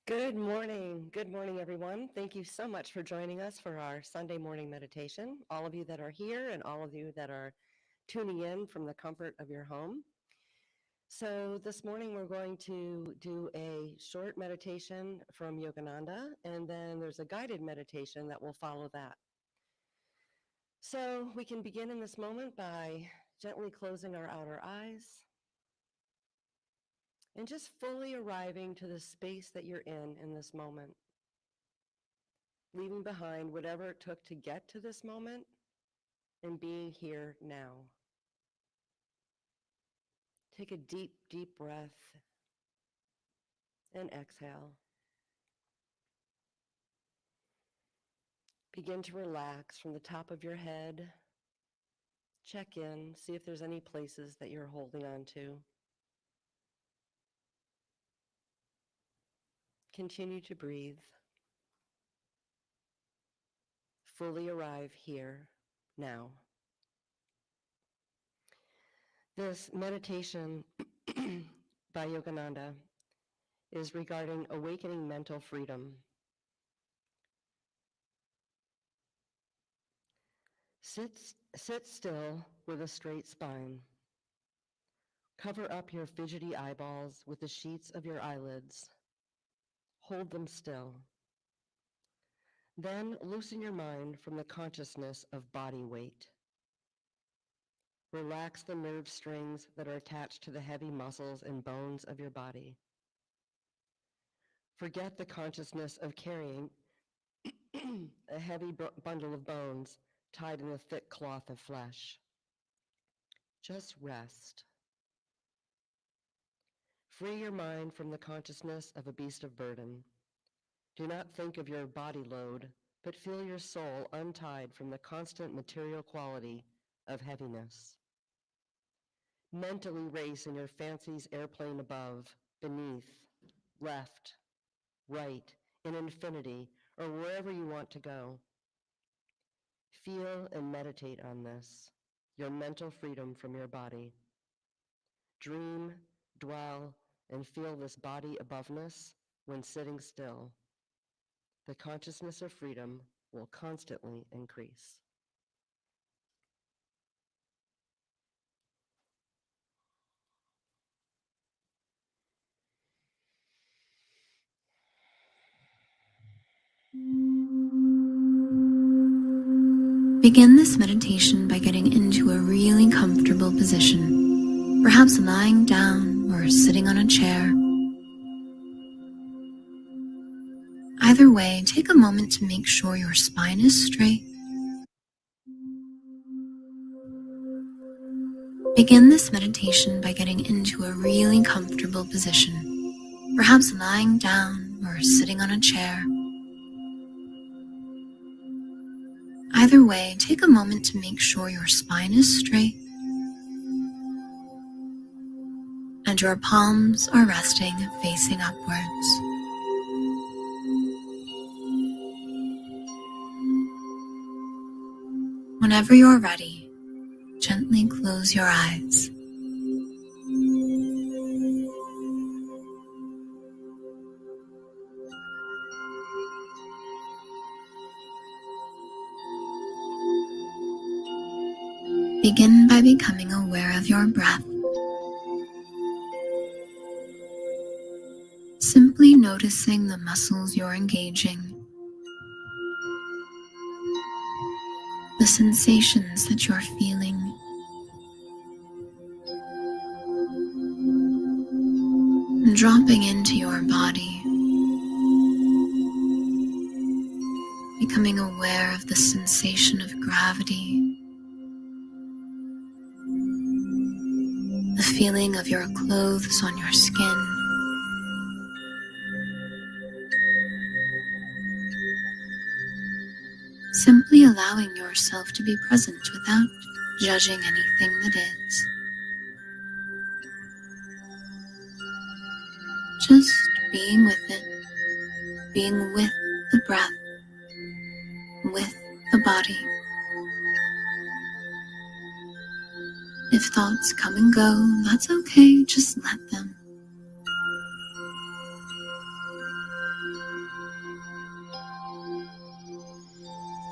Good morning. Good morning, everyone. Thank you so much for joining us for our Sunday morning meditation. All of you that are here and all of you that are tuning in from the comfort of your home. So this morning we're going to do a short meditation from Yogananda, and then there's a guided meditation that will follow that. So we can begin in this moment by gently closing our outer eyes and just fully arriving to the space that you're in this moment. Leaving behind whatever it took to get to this moment and being here now. Take a deep, deep breath and exhale. Begin to relax from the top of your head. Check in, see if there's any places that you're holding on to. Continue to breathe. Fully arrive here, now. This meditation by Yogananda is regarding awakening mental freedom. Sit still with a straight spine. Cover up your fidgety eyeballs with the sheets of your eyelids. Hold them still. Then loosen your mind from the consciousness of body weight. Relax the nerve strings that are attached to the heavy muscles and bones of your body. Forget the consciousness of carrying a heavy bundle of bones tied in a thick cloth of flesh. Just rest. Free your mind from the consciousness of a beast of burden. Do not think of your body load, but feel your soul untied from the constant material quality of heaviness. Mentally race in your fancy's airplane above, beneath, left, right, in infinity, or wherever you want to go. Feel and meditate on this, your mental freedom from your body. Dream, dwell, and feel this body aboveness when sitting still. The consciousness of freedom will constantly increase. Begin this meditation by getting into a really comfortable position, perhaps lying down or sitting on a chair. Either way, take a moment to make sure your spine is straight. Begin this meditation by getting into a really comfortable position, perhaps lying down or sitting on a chair. Either way, take a moment to make sure your spine is straight and your palms are resting facing upwards. Whenever you're ready, gently close your eyes. Begin by becoming aware of your breath. Simply noticing the muscles you're engaging, the sensations that you're feeling, and dropping into your body, becoming aware of the sensation of gravity, the feeling of your clothes on your skin, simply allowing yourself to be present without judging anything that is. Just being with it, being with the breath, with the body. If thoughts come and go, that's okay, just let them.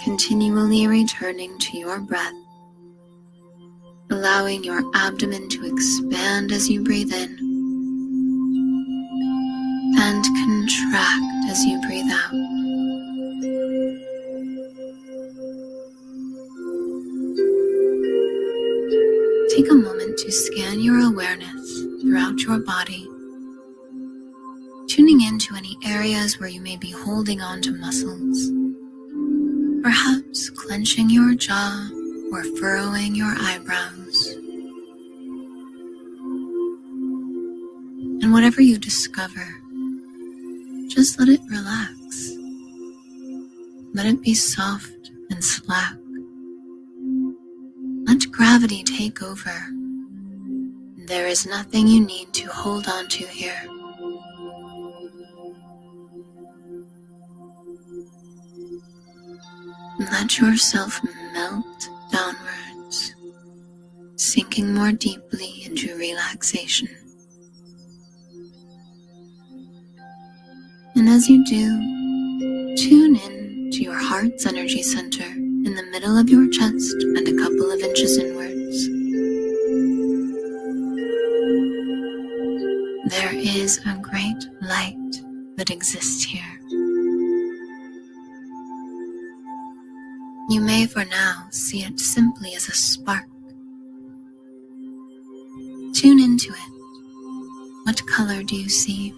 continually returning to your breath, allowing your abdomen to expand as you breathe in and contract as you breathe out. Take a moment to scan your awareness throughout your body, tuning into any areas where you may be holding on to muscles, perhaps clenching your jaw or furrowing your eyebrows. And whatever you discover, just let it relax. Let it be soft and slack. Let gravity take over. There is nothing you need to hold on to here. Let yourself melt downwards, sinking more deeply into relaxation. And as you do, tune in to your heart's energy center in the middle of your chest and a couple of inches inwards. There is a great light that exists here. You may for now see it simply as a spark. Tune into it. What color do you see?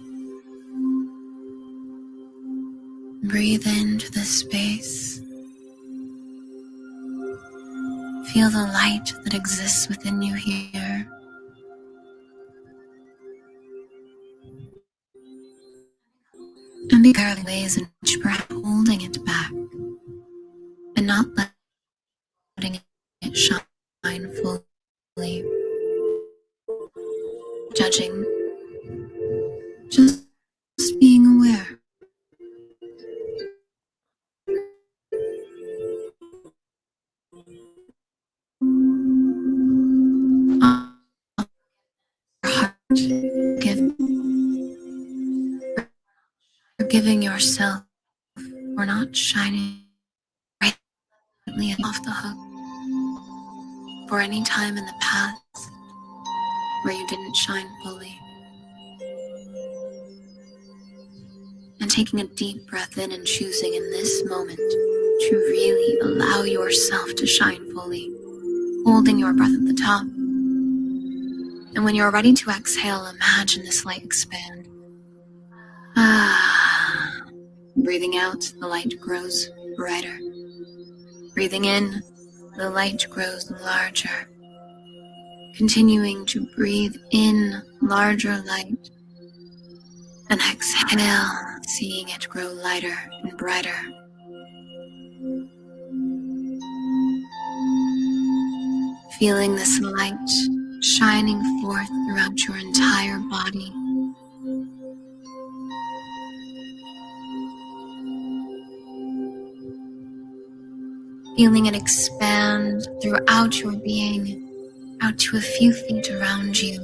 Breathe into the space. Feel the light that exists within you here. And be aware of the ways in which you're holding it back and not letting it shine fully. Judging, just being aware. Forgiving yourself for not shining brightly off the hook for any time in the past where you didn't shine fully. And taking a deep breath in and choosing in this moment to really allow yourself to shine fully, holding your breath at the top. And when you're ready to exhale, imagine this light expand. Breathing out, the light grows brighter. Breathing in, the light grows larger. Continuing to breathe in larger light. And exhale, seeing it grow lighter and brighter. Feeling this light shining forth throughout your entire body. Feeling it expand throughout your being, out to a few feet around you.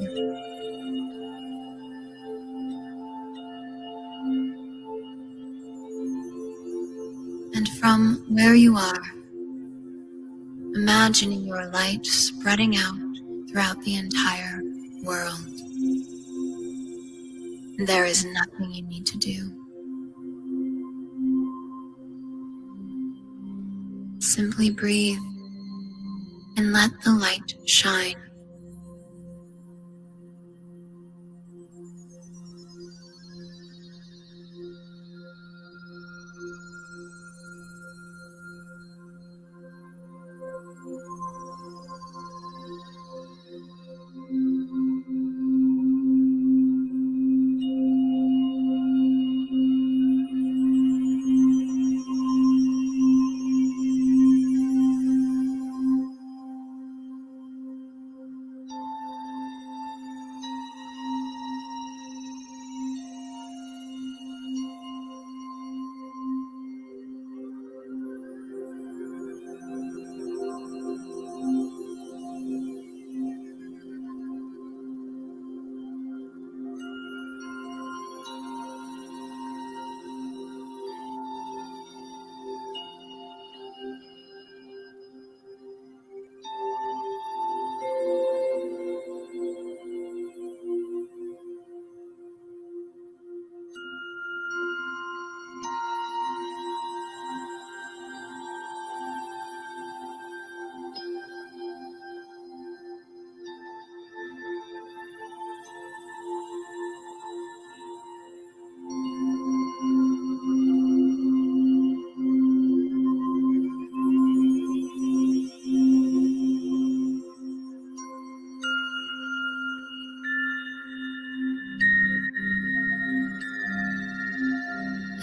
And from where you are, imagining your light spreading out throughout the entire world. There is nothing you need to do. Simply breathe and let the light shine.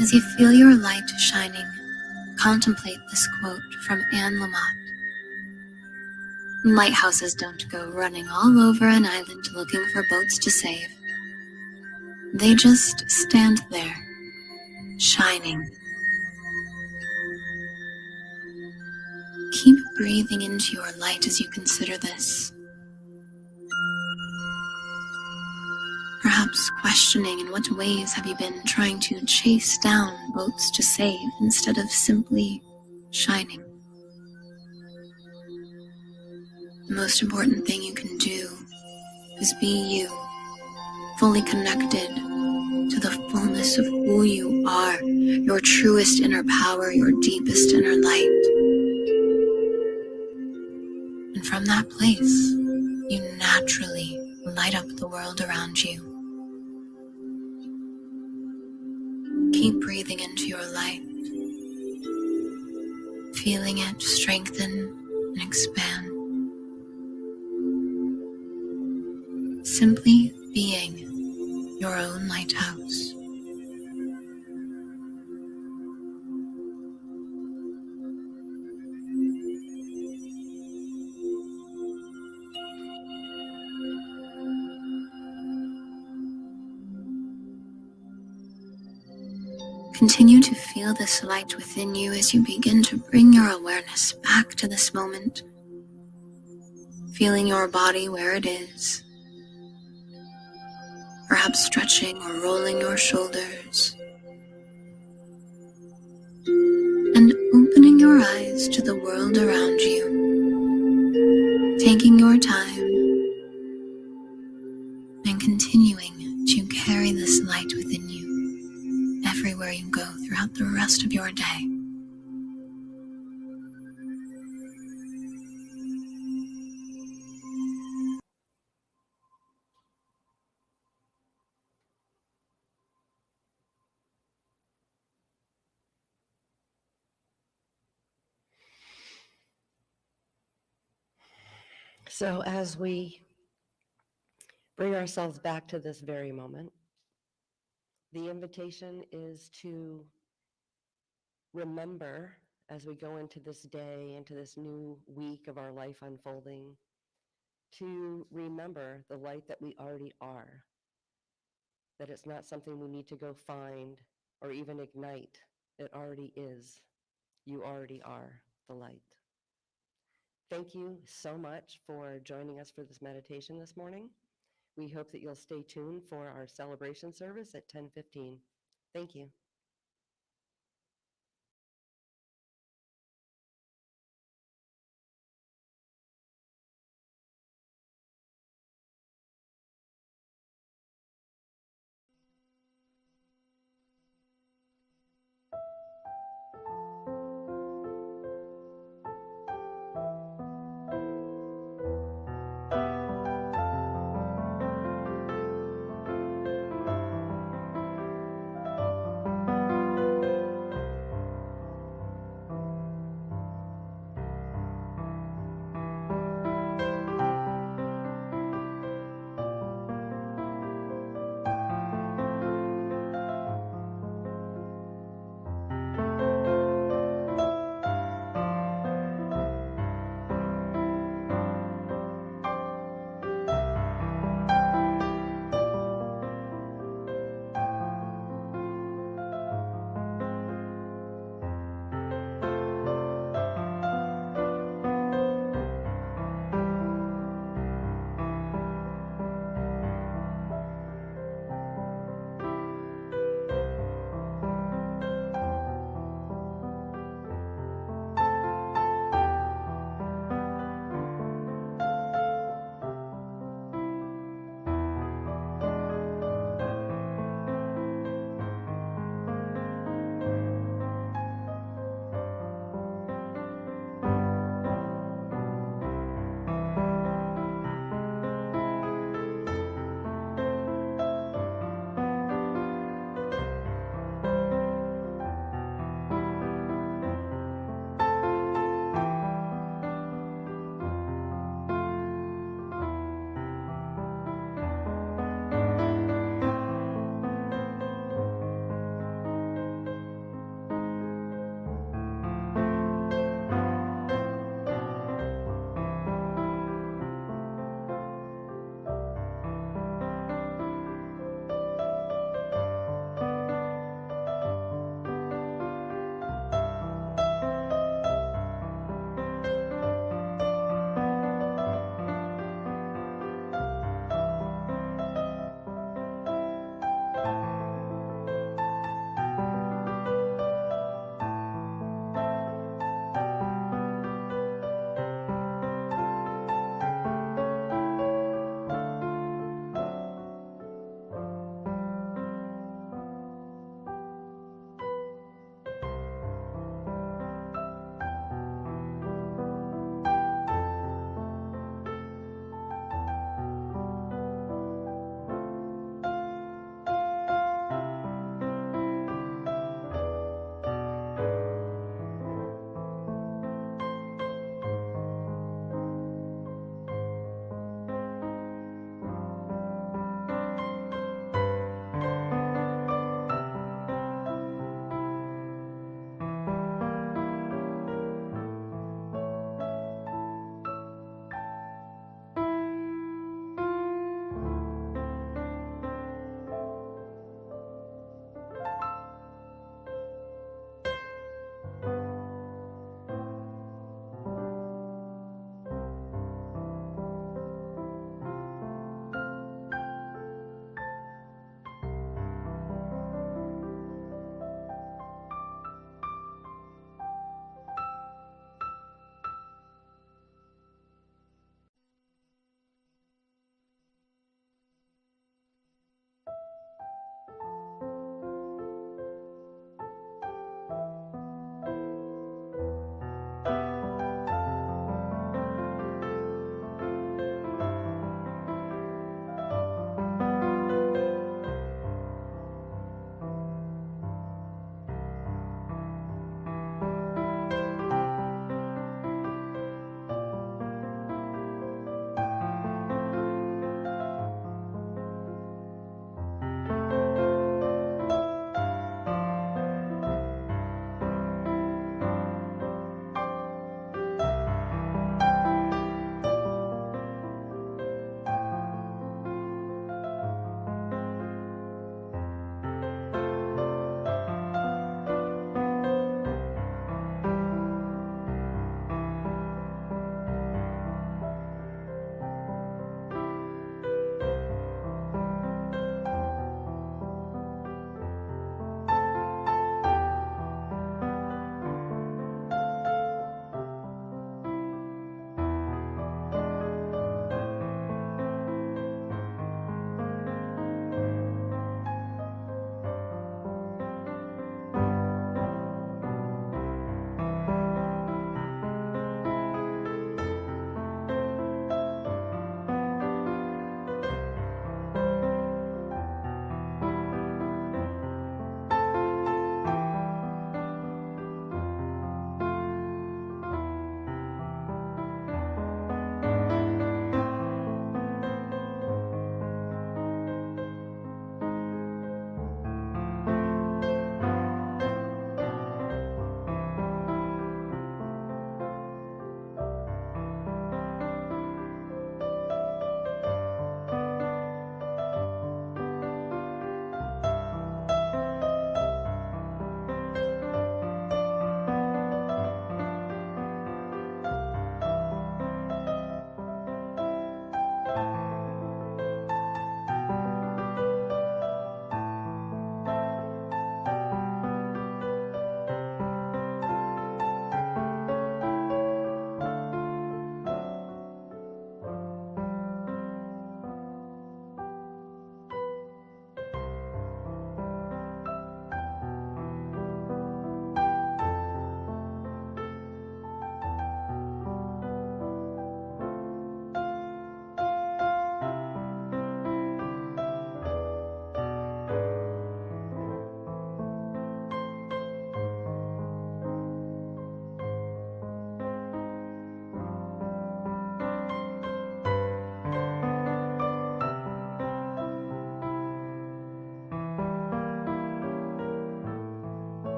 As you feel your light shining, contemplate this quote from Anne Lamott. Lighthouses don't go running all over an island looking for boats to save. They just stand there, shining. Keep breathing into your light as you consider this. Perhaps questioning in what ways have you been trying to chase down boats to save instead of simply shining. The most important thing you can do is be you, fully connected to the fullness of who you are, your truest inner power, your deepest inner light. And from that place, you naturally light up the world around you. Keep breathing into your light, feeling it strengthen and expand. Simply being your own lighthouse. Continue to feel this light within you as you begin to bring your awareness back to this moment, feeling your body where it is, perhaps stretching or rolling your shoulders, and opening your eyes to the world around you, taking your time and continuing to carry this light within you everywhere you go throughout the rest of your day. So as we bring ourselves back to this very moment, the invitation is to remember as we go into this day, into this new week of our life unfolding, to remember the light that we already are, that it's not something we need to go find or even ignite. It already is. You already are the light. Thank you so much for joining us for this meditation this morning. We hope that you'll stay tuned for our celebration service at 10:15. Thank you.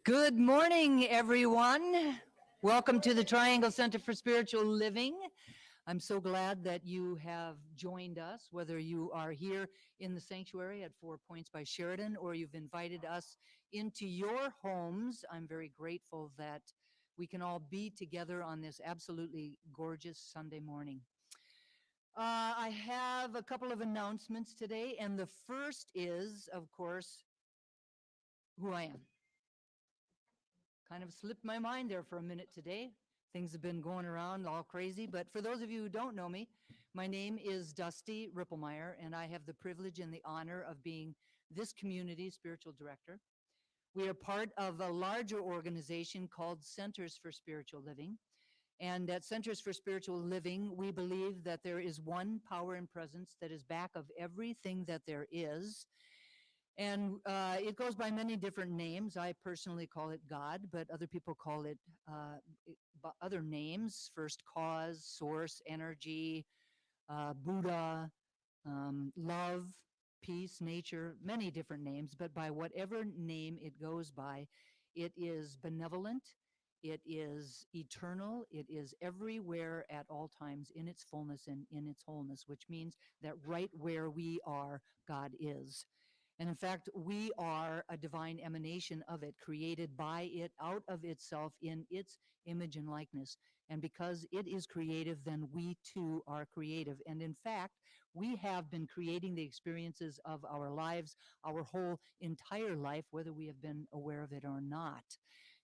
Good morning, everyone. Welcome to the Triangle Center for Spiritual Living. I'm so glad that you have joined us, whether you are here in the sanctuary at 4 Points by Sheridan or you've invited us into your homes. I'm very grateful that we can all be together on this absolutely gorgeous Sunday morning. I have a couple of announcements today, and the first is, of course, who I am. Kind of slipped my mind there for a minute today. Things have been going around all crazy, but for those of you who don't know me, my name is Dusty Rippelmeyer, and I have the privilege and the honor of being this community's spiritual director. We are part of a larger organization called Centers for Spiritual Living. And at Centers for Spiritual Living, we believe that there is one power and presence that is back of everything that there is. And it goes by many different names. I personally call it God, but other people call it other names: first cause, source, energy, Buddha, love, peace, nature, many different names. But by whatever name it goes by, it is benevolent, it is eternal, it is everywhere at all times in its fullness and in its wholeness, which means that right where we are, God is. And in fact, we are a divine emanation of it, created by it, out of itself, in its image and likeness. And because it is creative, then we too are creative. And in fact, we have been creating the experiences of our lives, our whole entire life, whether we have been aware of it or not.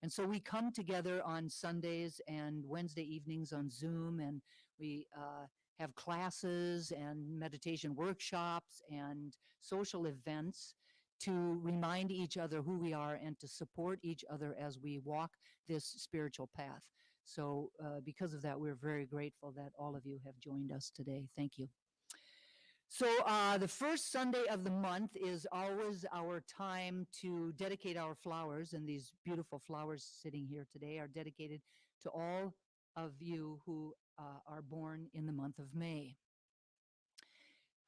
And so we come together on Sundays and Wednesday evenings on Zoom, and we have classes and meditation workshops and social events to remind each other who we are and to support each other as we walk this spiritual path. So because of that, we're very grateful that all of you have joined us today. Thank you. So the first Sunday of the month is always our time to dedicate our flowers, and these beautiful flowers sitting here today are dedicated to all of you who are born in the month of May.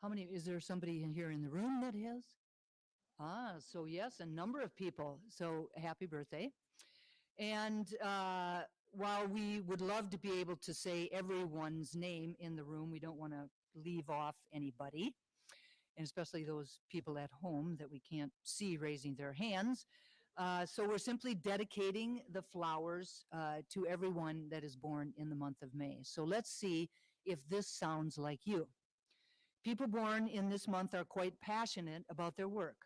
How many, is there somebody in here in the room that has? So yes, a number of people. So happy birthday. And while we would love to be able to say everyone's name in the room, we don't want to leave off anybody, and especially those people at home that we can't see raising their hands. So we're simply dedicating the flowers to everyone that is born in the month of May. So let's see if this sounds like you. People born in this month are quite passionate about their work.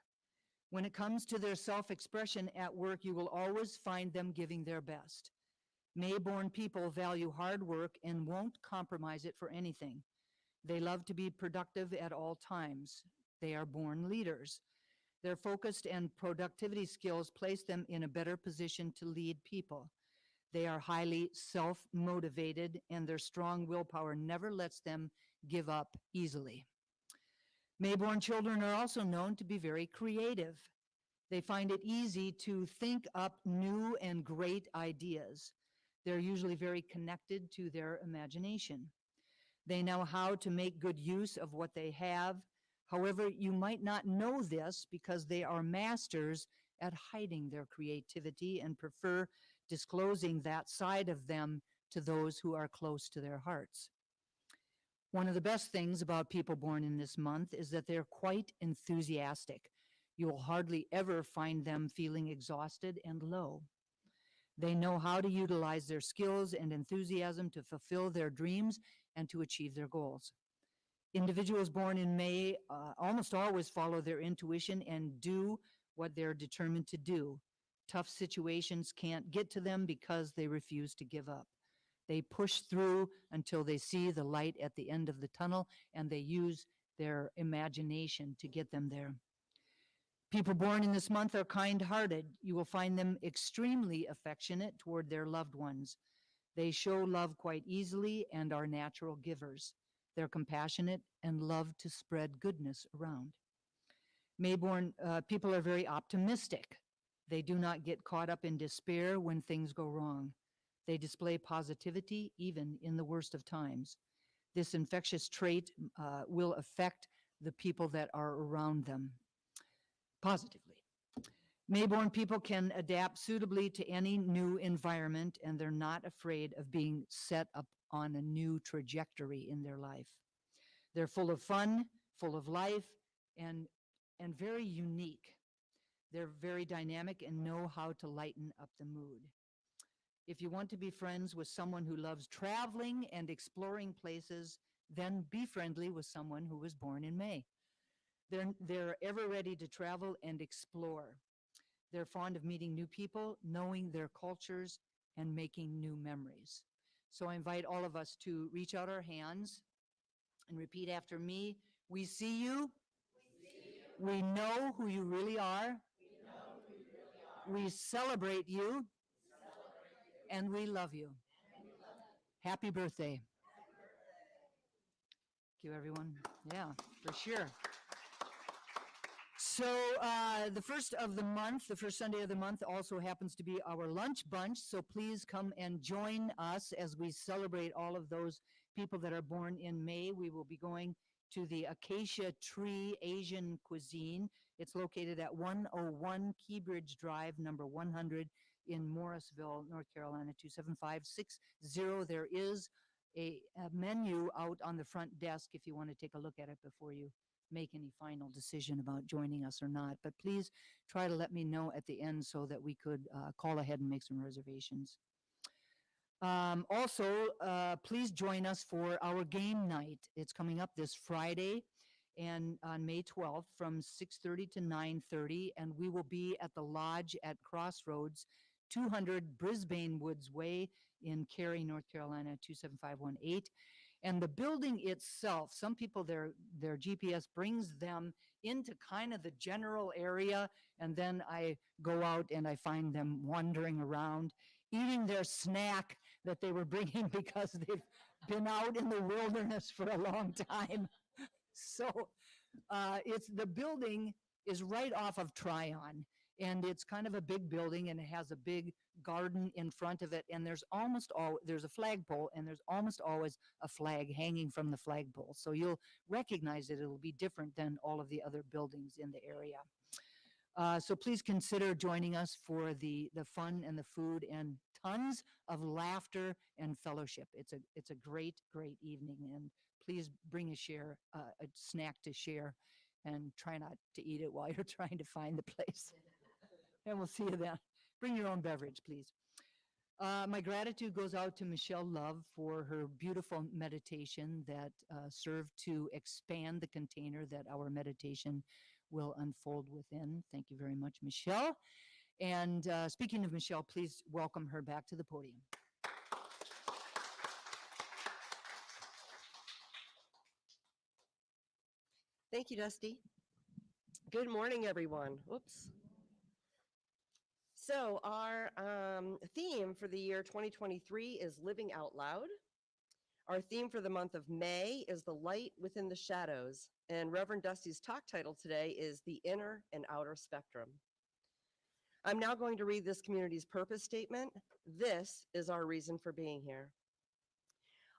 When it comes to their self-expression at work, you will always find them giving their best. May-born people value hard work and won't compromise it for anything. They love to be productive at all times. They are born leaders. Their focused and productivity skills place them in a better position to lead people. They are highly self-motivated, and their strong willpower never lets them give up easily. May-born children are also known to be very creative. They find it easy to think up new and great ideas. They're usually very connected to their imagination. They know how to make good use of what they have. However, you might not know this because they are masters at hiding their creativity and prefer disclosing that side of them to those who are close to their hearts. One of the best things about people born in this month is that they're quite enthusiastic. You will hardly ever find them feeling exhausted and low. They know how to utilize their skills and enthusiasm to fulfill their dreams and to achieve their goals. Individuals born in May almost always follow their intuition and do what they're determined to do. Tough situations can't get to them because they refuse to give up. They push through until they see the light at the end of the tunnel, and they use their imagination to get them there. People born in this month are kind-hearted. You will find them extremely affectionate toward their loved ones. They show love quite easily and are natural givers. They're compassionate and love to spread goodness around. May-born people are very optimistic. They do not get caught up in despair when things go wrong. They display positivity even in the worst of times. This infectious trait will affect the people that are around them positively. Mayborn people can adapt suitably to any new environment, and they're not afraid of being set up on a new trajectory in their life. They're full of fun, full of life, and very unique. They're very dynamic and know how to lighten up the mood. If you want to be friends with someone who loves traveling and exploring places, then be friendly with someone who was born in May. They're ever ready to travel and explore. They're fond of meeting new people, knowing their cultures, and making new memories. So I invite all of us to reach out our hands and repeat after me. We see you. We know who you really are. We celebrate you. And we love you. Happy birthday. Thank you, everyone. Yeah, for sure. So the first of the month, the first Sunday of the month also happens to be our lunch bunch. So please come and join us as we celebrate all of those people that are born in May. We will be going to the Acacia Tree Asian Cuisine. It's located at 101 Keybridge Drive, number 100 in Morrisville, North Carolina, 27560. There is a menu out on the front desk if you want to take a look at it before you make any final decision about joining us or not. But please try to let me know at the end so that we could call ahead and make some reservations. Also, please join us for our game night. It's coming up this Friday and on May 12th from 6:30 to 9:30, and we will be at the Lodge at Crossroads, 200 Brisbane Woods Way in Cary, North Carolina, 27518. And the building itself, some people, their GPS brings them into kind of the general area, and then I go out and I find them wandering around, eating their snack that they were bringing because they've been out in the wilderness for a long time. So the building is right off of Tryon, and it's kind of a big building, and it has a big garden in front of it, and there's a flagpole, and there's almost always a flag hanging from the flagpole. So you'll recognize it. It'll be different than all of the other buildings in the area. So please consider joining us for the fun and the food and tons of laughter and fellowship. It's a great evening, and please bring a snack to share, and try not to eat it while you're trying to find the place. And we'll see you then. Bring your own beverage, please. My gratitude goes out to Michelle Love for her beautiful meditation that served to expand the container that our meditation will unfold within. Thank you very much, Michelle. And speaking of Michelle, please welcome her back to the podium. Thank you, Dusty. Good morning, everyone. Whoops. So our theme for the year 2023 is Living Out Loud. Our theme for the month of May is The Light Within the Shadows. And Reverend Dusty's talk title today is The Inner and Outer Spectrum. I'm now going to read this community's purpose statement. This is our reason for being here.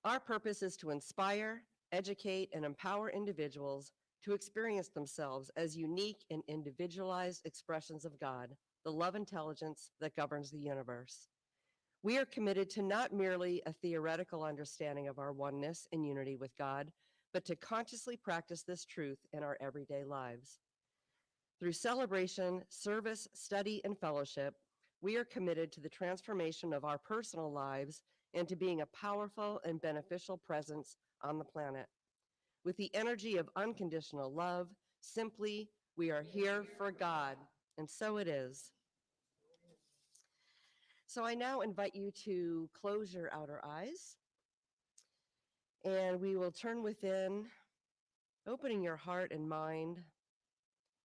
Our purpose is to inspire, educate, and empower individuals to experience themselves as unique and individualized expressions of God, the love intelligence that governs the universe. We are committed to not merely a theoretical understanding of our oneness and unity with God, but to consciously practice this truth in our everyday lives. Through celebration, service, study, and fellowship, we are committed to the transformation of our personal lives and to being a powerful and beneficial presence on the planet. With the energy of unconditional love, simply, we are here for God, and so it is. So I now invite you to close your outer eyes, and we will turn within, opening your heart and mind,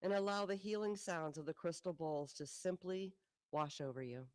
and allow the healing sounds of the crystal bowls to simply wash over you.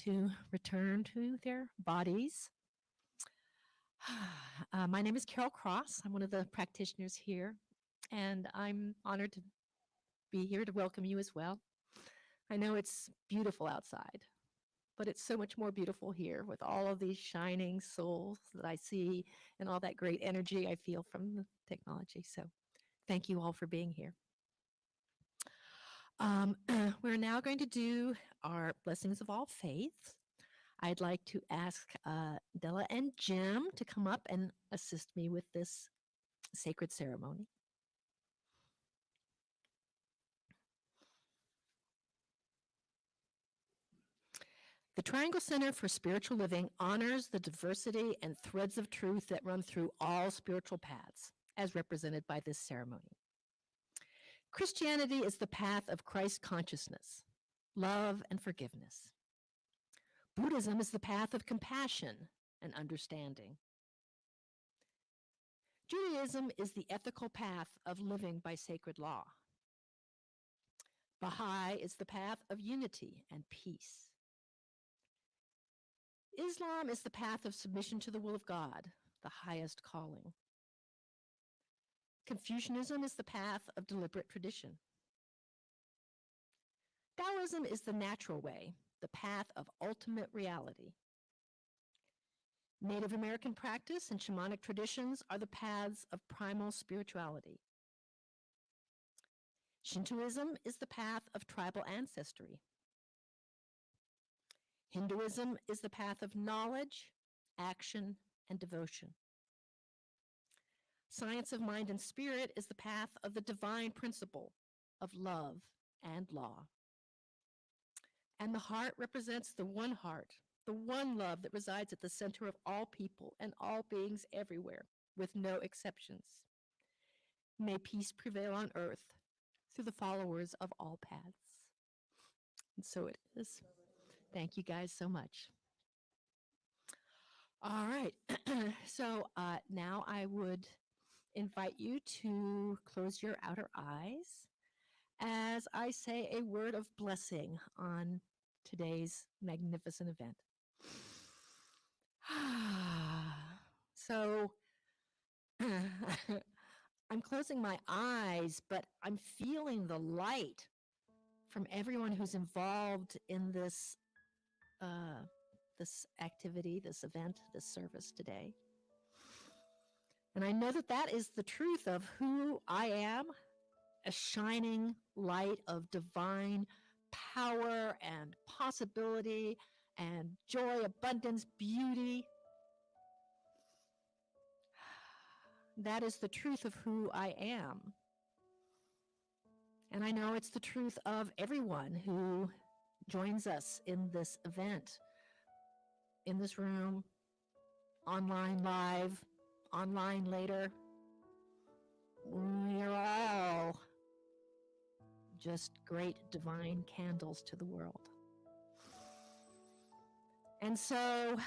to return to their bodies. My name is Carol Cross. I'm one of the practitioners here, and I'm honored to be here to welcome you as well. I know it's beautiful outside, but it's so much more beautiful here with all of these shining souls that I see and all that great energy I feel from the technology. So thank you all for being here. We're now going to do our blessings of all faiths. I'd like to ask Della and Jim to come up and assist me with this sacred ceremony. The Triangle Center for Spiritual Living honors the diversity and threads of truth that run through all spiritual paths, as represented by this ceremony. Christianity is the path of Christ consciousness, love, and forgiveness. Buddhism is the path of compassion and understanding. Judaism is the ethical path of living by sacred law. Baha'i is the path of unity and peace. Islam is the path of submission to the will of God, the highest calling. Confucianism is the path of deliberate tradition. Taoism is the natural way, the path of ultimate reality. Native American practice and shamanic traditions are the paths of primal spirituality. Shintoism is the path of tribal ancestry. Hinduism is the path of knowledge, action, and devotion. Science of mind and spirit is the path of the divine principle of love and law. And the heart represents the one heart, the one love that resides at the center of all people and all beings everywhere, with no exceptions. May peace prevail on earth through the followers of all paths. And so it is. Thank you guys so much. All right, so now I would invite you to close your outer eyes as I say a word of blessing on today's magnificent event. So I'm closing my eyes, but I'm feeling the light from everyone who's involved in this this activity, this event, this service today. And I know that that is the truth of who I am, a shining light of divine power and possibility and joy, abundance, beauty. That is the truth of who I am. And I know it's the truth of everyone who joins us in this event, in this room, online live, online later. We're all just great divine candles to the world. And so,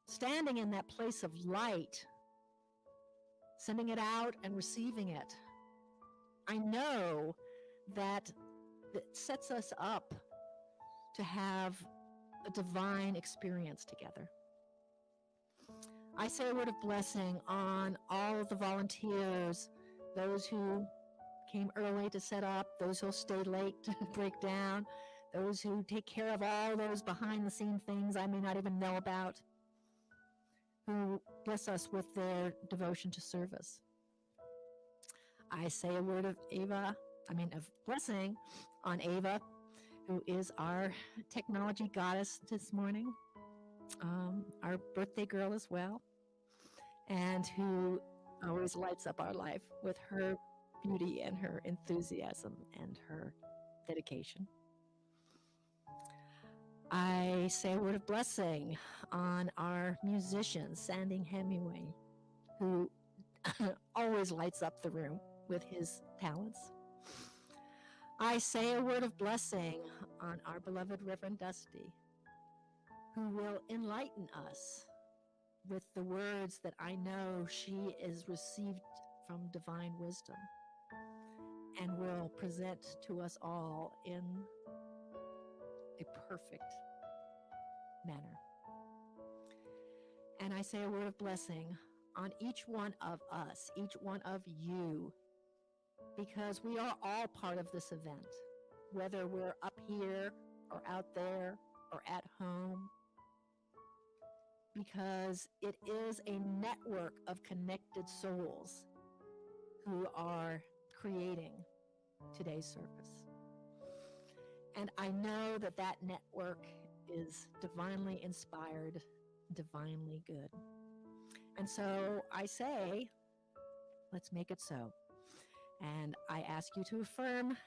standing in that place of light, sending it out and receiving it, I know that it sets us up to have a divine experience together. I say a word of blessing on all of the volunteers, those who came early to set up, those who'll stay late to break down, those who take care of all those behind the scene things I may not even know about, who bless us with their devotion to service. I say a word of of blessing on Ava, who is our technology goddess this morning, our birthday girl as well, and who always lights up our life with her beauty and her enthusiasm and her dedication. I say a word of blessing on our musician, Sandy Hemingway, who always lights up the room with his talents. I say a word of blessing on our beloved Reverend Dusty, who will enlighten us with the words that I know she is received from divine wisdom and will present to us all in a perfect manner. And I say a word of blessing on each one of us, each one of you, because we are all part of this event, whether we're up here or out there or at home, because it is a network of connected souls who are creating today's service. And I know that that network is divinely inspired, divinely good. And so I say, let's make it so. And I ask you to affirm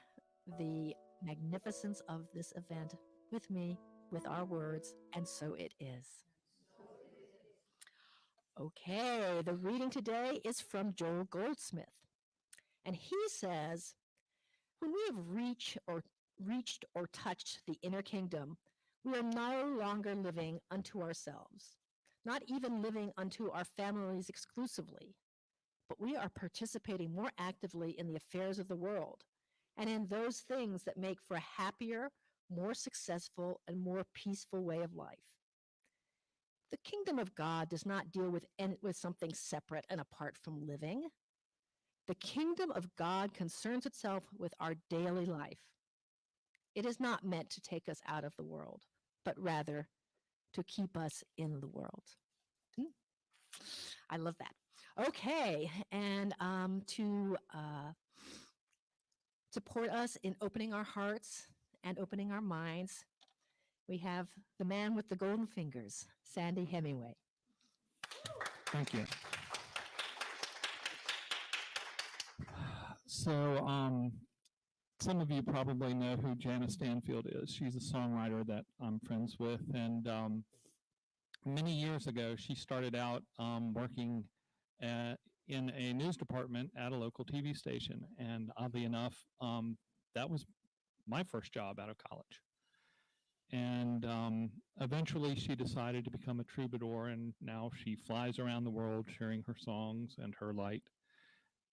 the magnificence of this event with me, with our words, and so it is. Okay, the reading today is from Joel Goldsmith. And he says, when we have reached or touched the inner kingdom, we are no longer living unto ourselves, not even living unto our families exclusively, but we are participating more actively in the affairs of the world and in those things that make for a happier, more successful, and more peaceful way of life. The kingdom of God does not deal with something separate and apart from living. The kingdom of God concerns itself with our daily life. It is not meant to take us out of the world, but rather to keep us in the world. I love that. Okay, and to support us in opening our hearts and opening our minds, we have the man with the golden fingers, Sandy Hemingway. Thank you. So, some of you probably know who Janice Stanfield is. She's a songwriter that I'm friends with, and many years ago, she started out working in a news department at a local TV station, and oddly enough, that was my first job out of college. And eventually she decided to become a troubadour, and now she flies around the world sharing her songs and her light.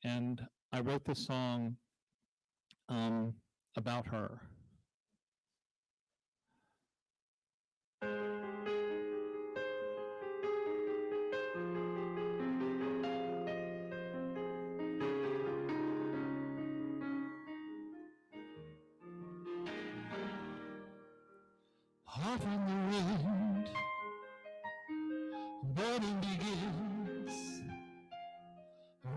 And I wrote this song about her. Off in the wind, burning begins,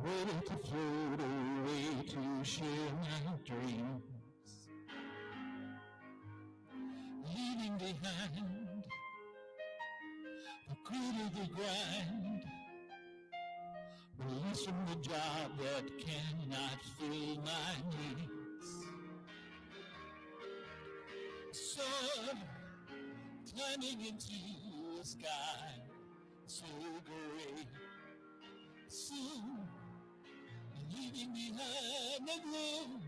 ready to float away to share my dreams, leaving behind the grit of the grind, release from the job that cannot fill my needs. So climbing into a sky so gray, soon leaving behind the gloom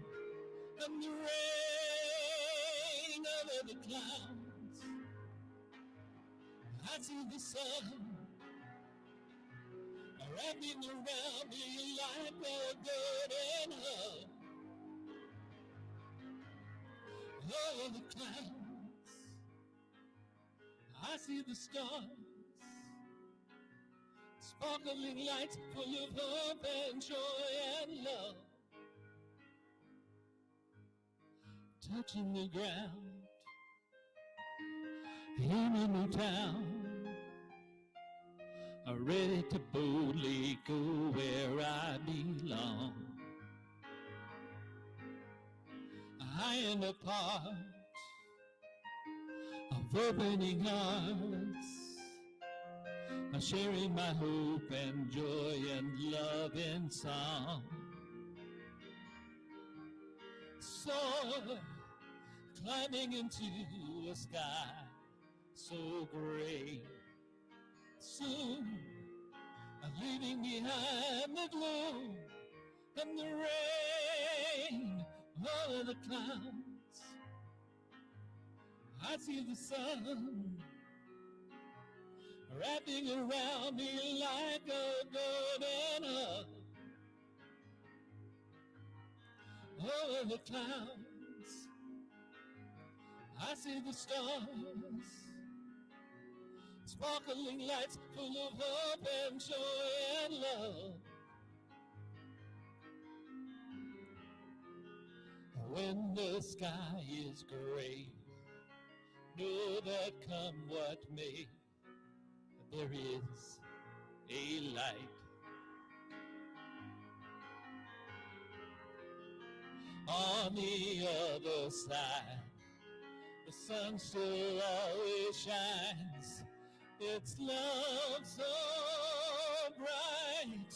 and the rain over the clouds. I see the sun wrapping around me like a golden hug. Over the clouds, I see the stars, sparkling lights full of hope and joy and love, touching the ground in a new town, ready to boldly go where I belong. I am a part of opening hearts, sharing my hope and joy and love in song. So, climbing into a sky so gray, soon leaving behind the glow and the rain over the clouds. I see the sun wrapping around me like a golden hug. Over the clouds, I see the stars, sparkling lights full of hope and joy and love. When the sky is gray, know that come what may, there is a light. On the other side, the sun still always shines. It's love so bright.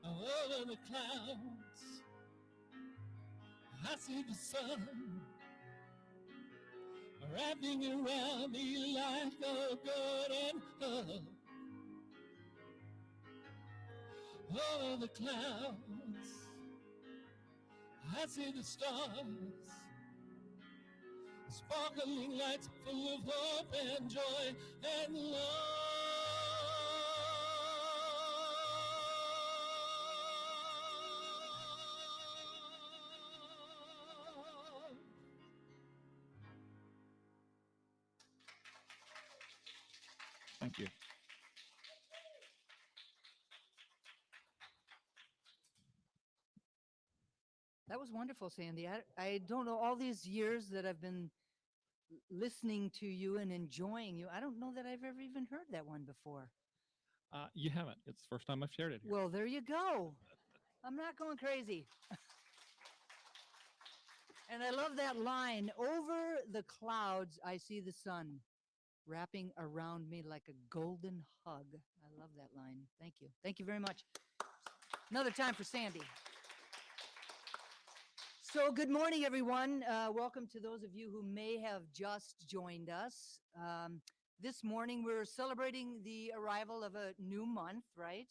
Over the clouds, I see the sun wrapping around me like a golden hug. Over the clouds, I see the stars, sparkling lights full of hope and joy and love. Thank you. That was wonderful, Sandy. I don't know, all these years that I've been listening to you and enjoying you, I don't know that I've ever even heard that one before. You haven't. It's the first time I've shared it here. Well, there you go. I'm not going crazy. And I love that line, over the clouds, I see the sun wrapping around me like a golden hug. I love that line. Thank you. Thank you very much. Another time for Sandy. So good morning, everyone. Welcome to those of you who may have just joined us. This morning, we're celebrating the arrival of a new month, right?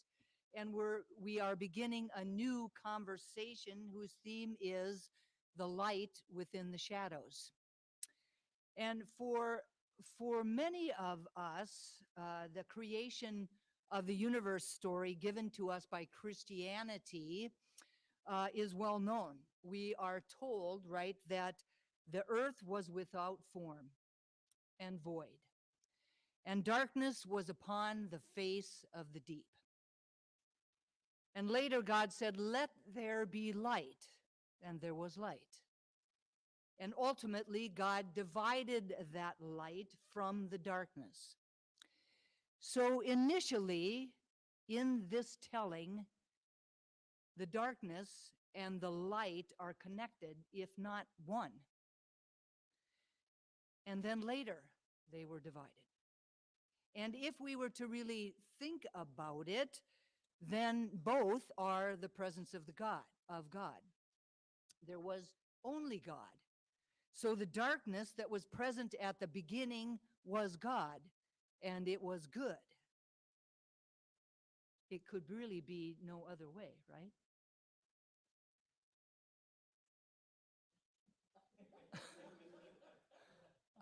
And we are beginning a new conversation whose theme is the light within the shadows. And for many of us, the creation of the universe story given to us by Christianity is well known. We are told, right, that the earth was without form and void, and darkness was upon the face of the deep. And later God said, let there be light, and there was light. And ultimately, God divided that light from the darkness. So initially, in this telling, the darkness and the light are connected, if not one. And then later, they were divided. And if we were to really think about it, then both are the presence of God. There was only God. So the darkness that was present at the beginning was God, and it was good. It could really be no other way, right?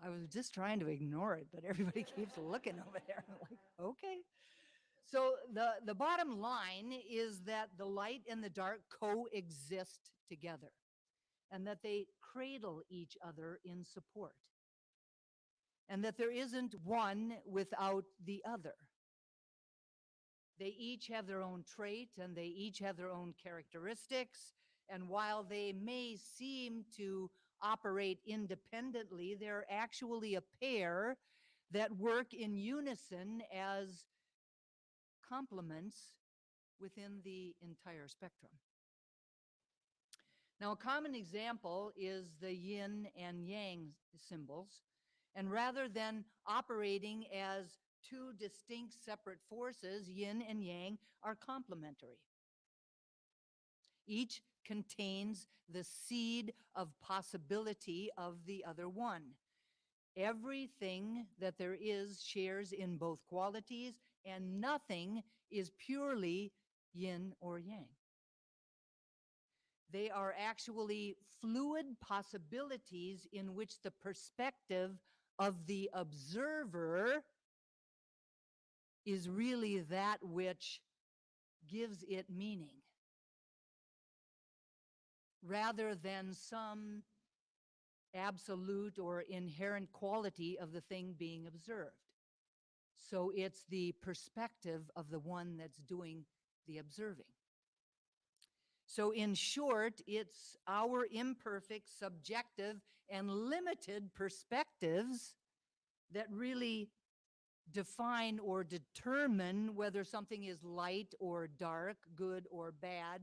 I was just trying to ignore it, but everybody keeps looking over there. I'm like, okay. So the bottom line is that the light and the dark coexist together, and that they cradle each other in support, and that there isn't one without the other. They each have their own trait, and they each have their own characteristics, and while they may seem to operate independently, they're actually a pair that work in unison as complements within the entire spectrum. Now, a common example is the yin and yang symbols, and rather than operating as two distinct separate forces, yin and yang are complementary. Each contains the seed of possibility of the other one. Everything that there is shares in both qualities, and nothing is purely yin or yang. They are actually fluid possibilities in which the perspective of the observer is really that which gives it meaning, rather than some absolute or inherent quality of the thing being observed. So it's the perspective of the one that's doing the observing. So in short, it's our imperfect, subjective, and limited perspectives that really define or determine whether something is light or dark, good or bad,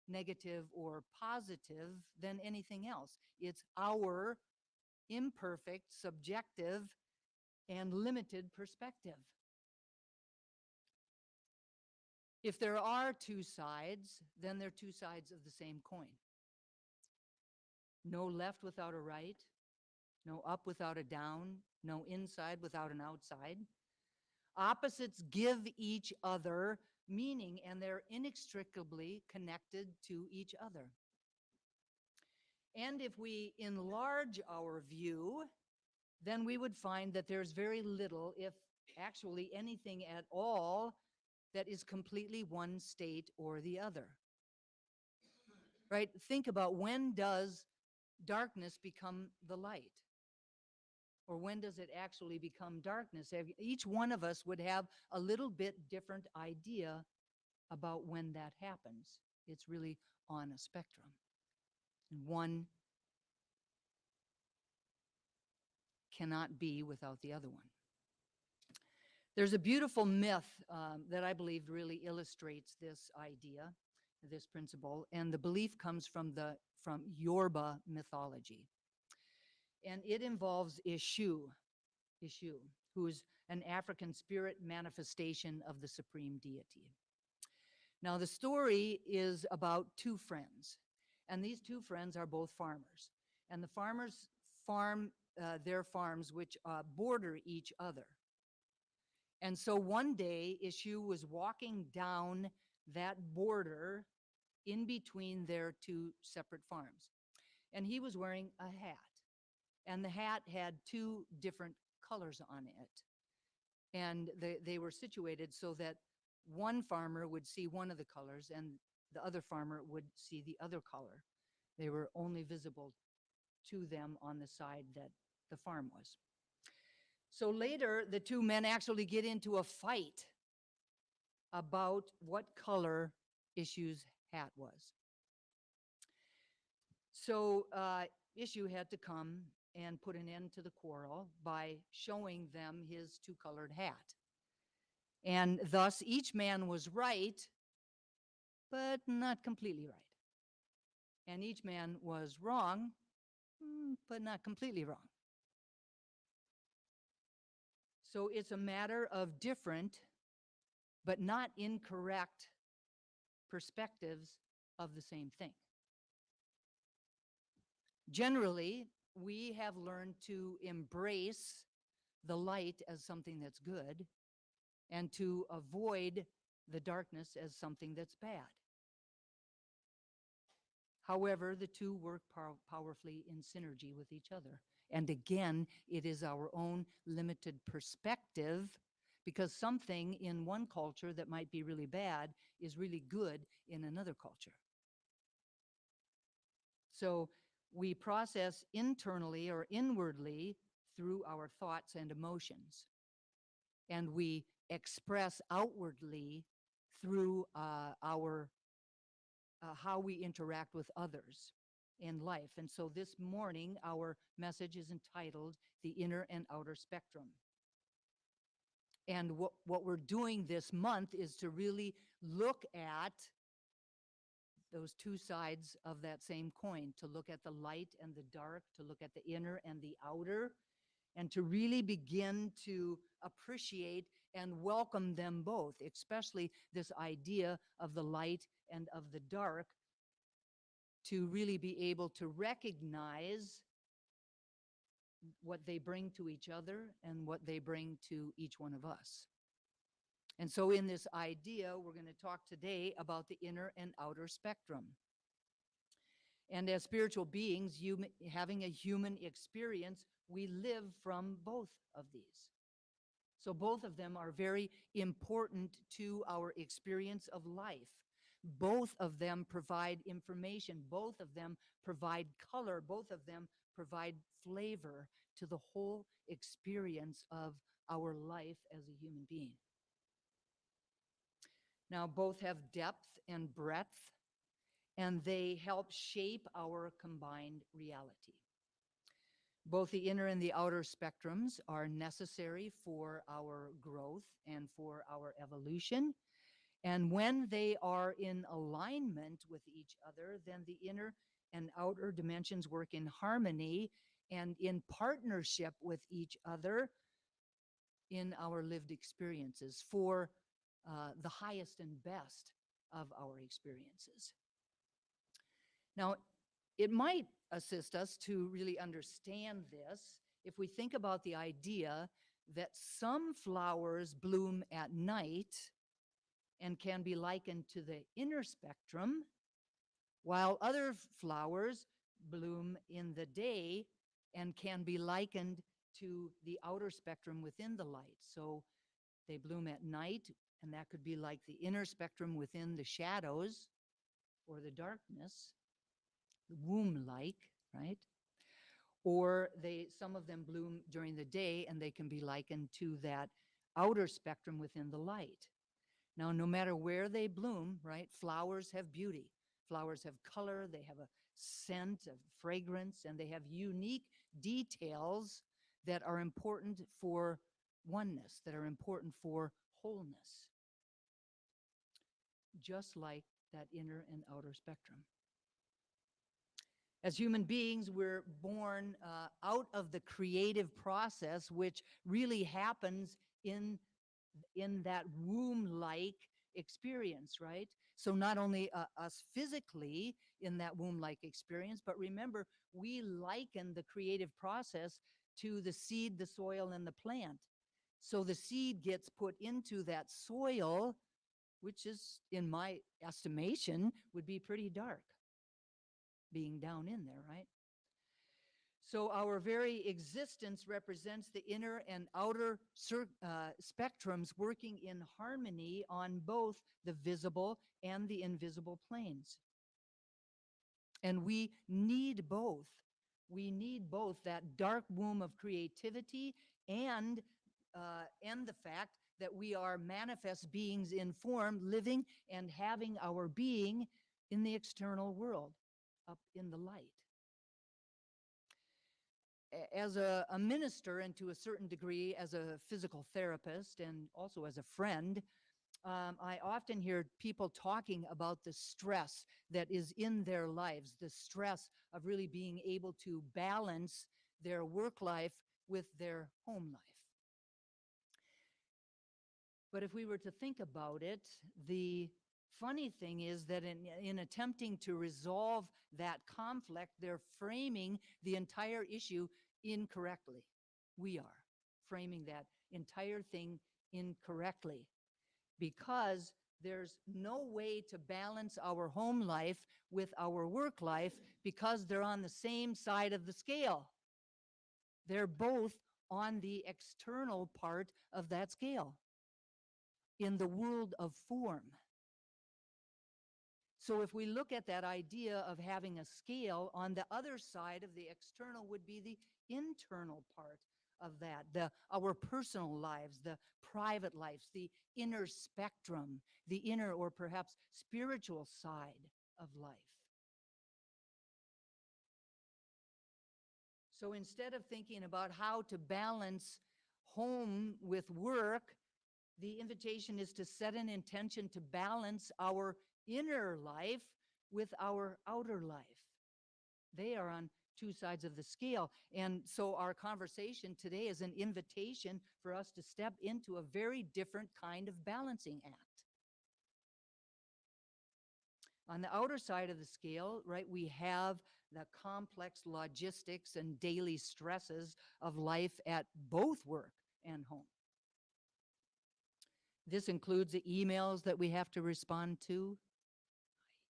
negative or positive than anything else. It's our imperfect, subjective, and limited perspective. If there are two sides, then they're two sides of the same coin. No left without a right, no up without a down, no inside without an outside. Opposites give each other meaning, and they're inextricably connected to each other. And if we enlarge our view, then we would find that there's very little, if actually anything at all, that is completely one state or the other. Right? Think about, when does darkness become the light? Or when does it actually become darkness? Each one of us would have a little bit different idea about when that happens. It's really on a spectrum. And one cannot be without the other one. There's a beautiful myth that I believe really illustrates this idea, this principle, and the belief comes from Yoruba mythology. And it involves Ishu, who is an African spirit manifestation of the supreme deity. Now, the story is about two friends, and these two friends are both farmers. And the farmers farm their farms, which border each other. And so one day, Ishu was walking down that border in between their two separate farms. And he was wearing a hat. And the hat had two different colors on it. And they were situated so that one farmer would see one of the colors and the other farmer would see the other color. They were only visible to them on the side that the farm was. So later, the two men actually get into a fight about what color Ishu's hat was. So Ishu had to come and put an end to the quarrel by showing them his two-colored hat. And thus, each man was right, but not completely right. And each man was wrong, but not completely wrong. So it's a matter of different, but not incorrect perspectives of the same thing. Generally, we have learned to embrace the light as something that's good and to avoid the darkness as something that's bad. However, the two work powerfully in synergy with each other. And again, it is our own limited perspective, because something in one culture that might be really bad is really good in another culture. So we process internally or inwardly through our thoughts and emotions. And we express outwardly through our how we interact with others in life. And so this morning, our message is entitled The Inner and Outer Spectrum. And what we're doing this month is to really look at those two sides of that same coin, to look at the light and the dark, to look at the inner and the outer, and to really begin to appreciate and welcome them both, especially this idea of the light and of the dark, to really be able to recognize what they bring to each other and what they bring to each one of us. And so in this idea, we're going to talk today about the inner and outer spectrum. And as spiritual beings, having a human experience, we live from both of these. So both of them are very important to our experience of life. Both of them provide information. Both of them provide color. Both of them provide flavor to the whole experience of our life as a human being. Now, both have depth and breadth, and they help shape our combined reality. Both the inner and the outer spectrums are necessary for our growth and for our evolution. And when they are in alignment with each other, then the inner and outer dimensions work in harmony and in partnership with each other in our lived experiences for the highest and best of our experiences. Now, it might assist us to really understand this if we think about the idea that some flowers bloom at night and can be likened to the inner spectrum, while other flowers bloom in the day and can be likened to the outer spectrum within the light. So they bloom at night, and that could be like the inner spectrum within the shadows or the darkness, the womb-like, right? Or some of them bloom during the day, and they can be likened to that outer spectrum within the light. Now, no matter where they bloom, right, flowers have beauty. Flowers have color, they have a scent of fragrance, and they have unique details that are important for oneness, that are important for wholeness, just like that inner and outer spectrum. As human beings, we're born out of the creative process, which really happens in that womb-like experience, right? So not only us physically in that womb-like experience, but remember, we liken the creative process to the seed, the soil, and the plant. So the seed gets put into that soil, which is, in my estimation, would be pretty dark, being down in there, right? So our very existence represents the inner and outer spectrums working in harmony on both the visible and the invisible planes. And we need both. We need both that dark womb of creativity and the fact that we are manifest beings in form, living and having our being in the external world, up in the light. As a minister, and to a certain degree as a physical therapist and also as a friend, I often hear people talking about the stress that is in their lives, the stress of really being able to balance their work life with their home life. But if we were to think about it, the funny thing is that in attempting to resolve that conflict, they're framing the entire issue incorrectly. We are framing that entire thing incorrectly, because there's no way to balance our home life with our work life, because they're on the same side of the scale. They're both on the external part of that scale in the world of form. So if we look at that idea of having a scale, on the other side of the external would be the internal part of that, our personal lives, the private lives, the inner spectrum, the inner or perhaps spiritual side of life. So instead of thinking about how to balance home with work, the invitation is to set an intention to balance our inner life with our outer life. They are on two sides of the scale. And so our conversation today is an invitation for us to step into a very different kind of balancing act. On the outer side of the scale, right, we have the complex logistics and daily stresses of life at both work and home. This includes the emails that we have to respond to.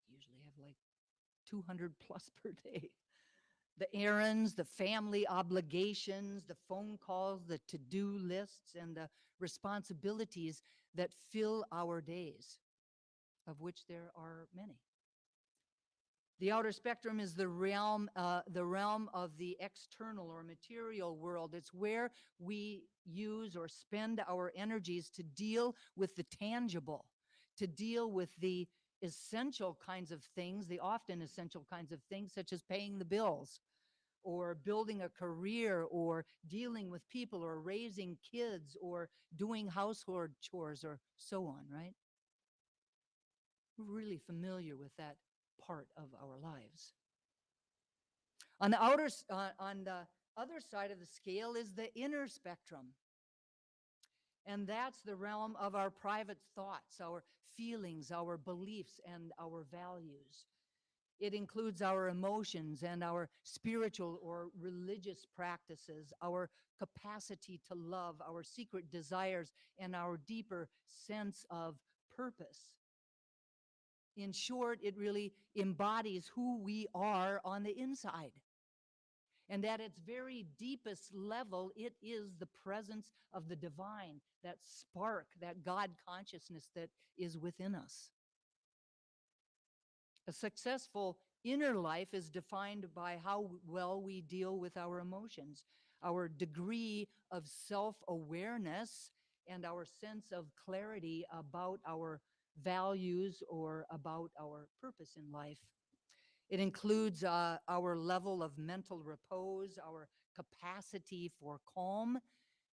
I usually have like 200 plus per day. The errands, the family obligations, the phone calls, the to-do lists, and the responsibilities that fill our days. of which there are many. The outer spectrum is the realm of the external or material world. It's where we use or spend our energies to deal with the tangible, to deal with the essential kinds of things, the often essential kinds of things, such as paying the bills, or building a career, or dealing with people, or raising kids, or doing household chores, or so on, right? We're really familiar with that part of our lives. On the other side of the scale is the inner spectrum. And that's the realm of our private thoughts, our feelings, our beliefs, and our values. It includes our emotions and our spiritual or religious practices, our capacity to love, our secret desires, and our deeper sense of purpose. In short, it really embodies who we are on the inside. And at its very deepest level, it is the presence of the divine, that spark, that God consciousness that is within us. A successful inner life is defined by how well we deal with our emotions, our degree of self-awareness, and our sense of clarity about our values or about our purpose in life. It includes our level of mental repose, our capacity for calm,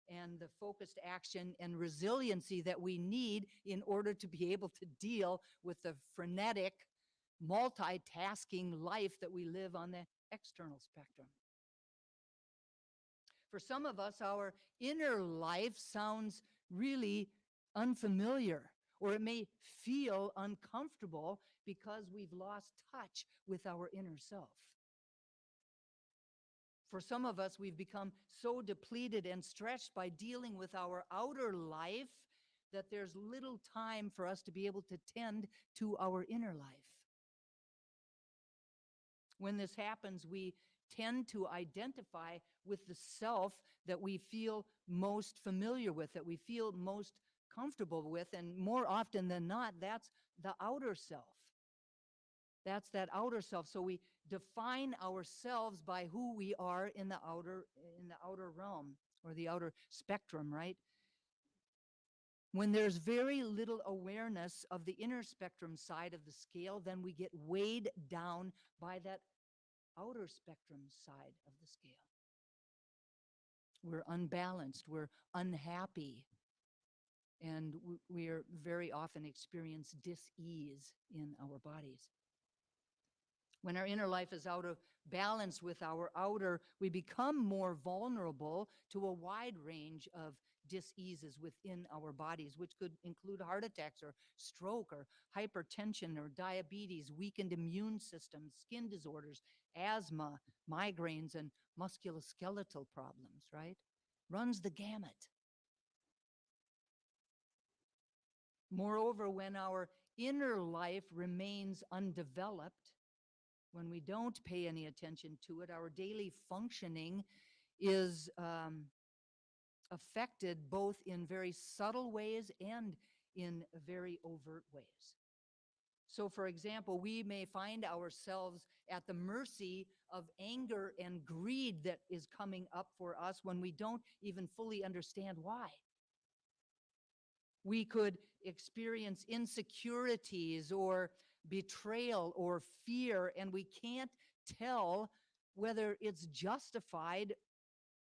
and the focused action and resiliency that we need in order to be able to deal with the frenetic, multitasking life that we live on the external spectrum. For some of us, our inner life sounds really unfamiliar, or it may feel uncomfortable because we've lost touch with our inner self. For some of us, we've become so depleted and stretched by dealing with our outer life that there's little time for us to be able to tend to our inner life. When this happens, we tend to identify with the self that we feel most familiar with, that we feel most comfortable with, and more often than not, that's the outer self. That's that outer self. So we define ourselves by who we are in the outer realm, or the outer spectrum, right? When there's very little awareness of the inner spectrum side of the scale, then we get weighed down by that outer spectrum side of the scale. We're unbalanced, we're unhappy, and we are very often experience dis-ease in our bodies. When our inner life is out of balance with our outer, we become more vulnerable to a wide range of diseases within our bodies, which could include heart attacks or stroke or hypertension or diabetes, weakened immune systems, skin disorders, asthma, migraines, and musculoskeletal problems, right? Runs the gamut. Moreover, when our inner life remains undeveloped, when we don't pay any attention to it, our daily functioning is affected both in very subtle ways and in very overt ways. So, for example, we may find ourselves at the mercy of anger and greed that is coming up for us when we don't even fully understand why. We could experience insecurities or betrayal or fear, and we can't tell whether it's justified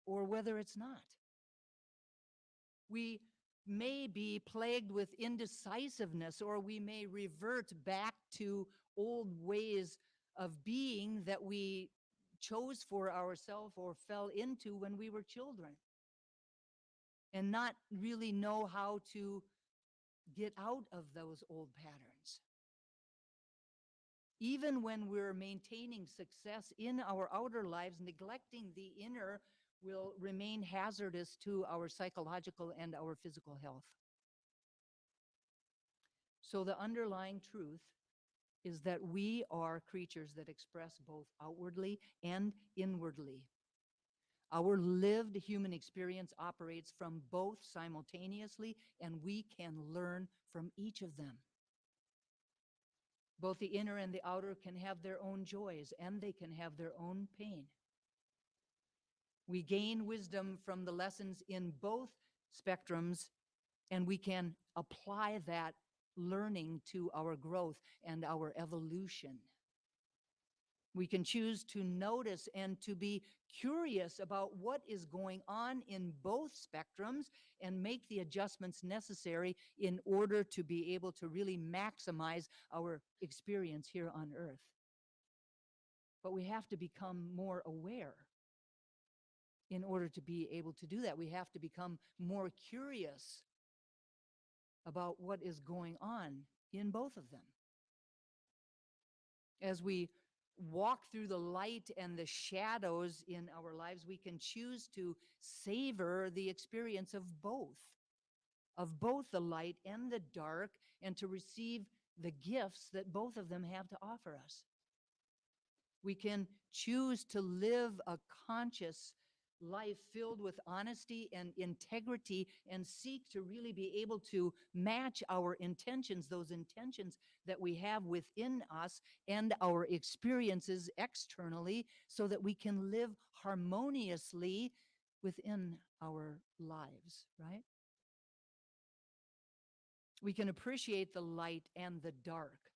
or whether it's not. We may be plagued with indecisiveness, or we may revert back to old ways of being that we chose for ourselves or fell into when we were children, and not really know how to get out of those old patterns. Even when we're maintaining success in our outer lives, neglecting the inner will remain hazardous to our psychological and our physical health. So the underlying truth is that we are creatures that express both outwardly and inwardly. Our lived human experience operates from both simultaneously, and we can learn from each of them. Both the inner and the outer can have their own joys, and they can have their own pain. We gain wisdom from the lessons in both spectrums, and we can apply that learning to our growth and our evolution. We can choose to notice and to be curious about what is going on in both spectrums and make the adjustments necessary in order to be able to really maximize our experience here on Earth. But we have to become more aware in order to be able to do that. We have to become more curious about what is going on in both of them. As we walk through the light and the shadows in our lives, we can choose to savor the experience of both the light and the dark, and to receive the gifts that both of them have to offer us. We can choose to live a conscious life filled with honesty and integrity, and seek to really be able to match our intentions, those intentions that we have within us and our experiences externally, so that we can live harmoniously within our lives, right? We can appreciate the light and the dark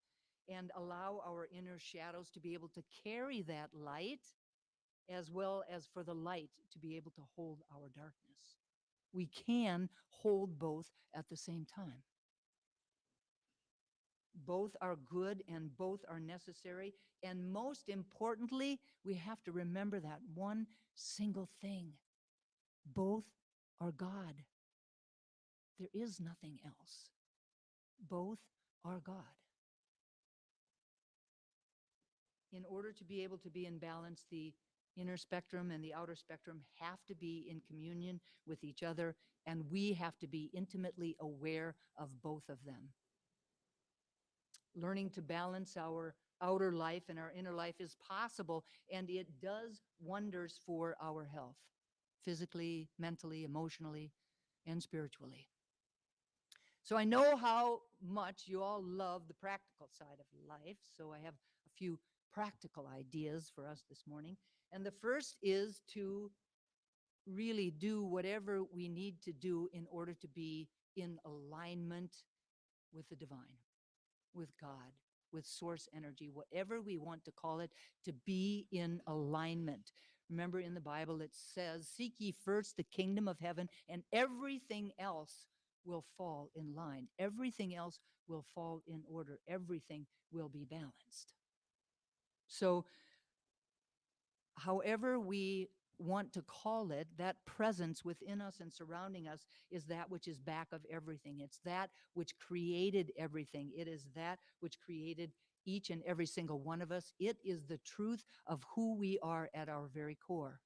and allow our inner shadows to be able to carry that light, as well as for the light to be able to hold our darkness. We can hold both at the same time. Both are good and both are necessary. And most importantly, we have to remember that one single thing: both are God. There is nothing else. Both are God. In order to be able to be in balance, the inner spectrum and the outer spectrum have to be in communion with each other, and we have to be intimately aware of both of them. Learning to balance our outer life and our inner life is possible, and it does wonders for our health, physically, mentally, emotionally, and spiritually. So I know how much you all love the practical side of life, so I have a few practical ideas for us this morning. And the first is to really do whatever we need to do in order to be in alignment with the divine, with God, with source energy, whatever we want to call it, to be in alignment. Remember, in the Bible it says, "Seek ye first the kingdom of heaven, and everything else will fall in line. Everything else will fall in order. Everything will be balanced." So however we want to call it, that presence within us and surrounding us is that which is back of everything. It's that which created everything. It is that which created each and every single one of us. It is the truth of who we are at our very core.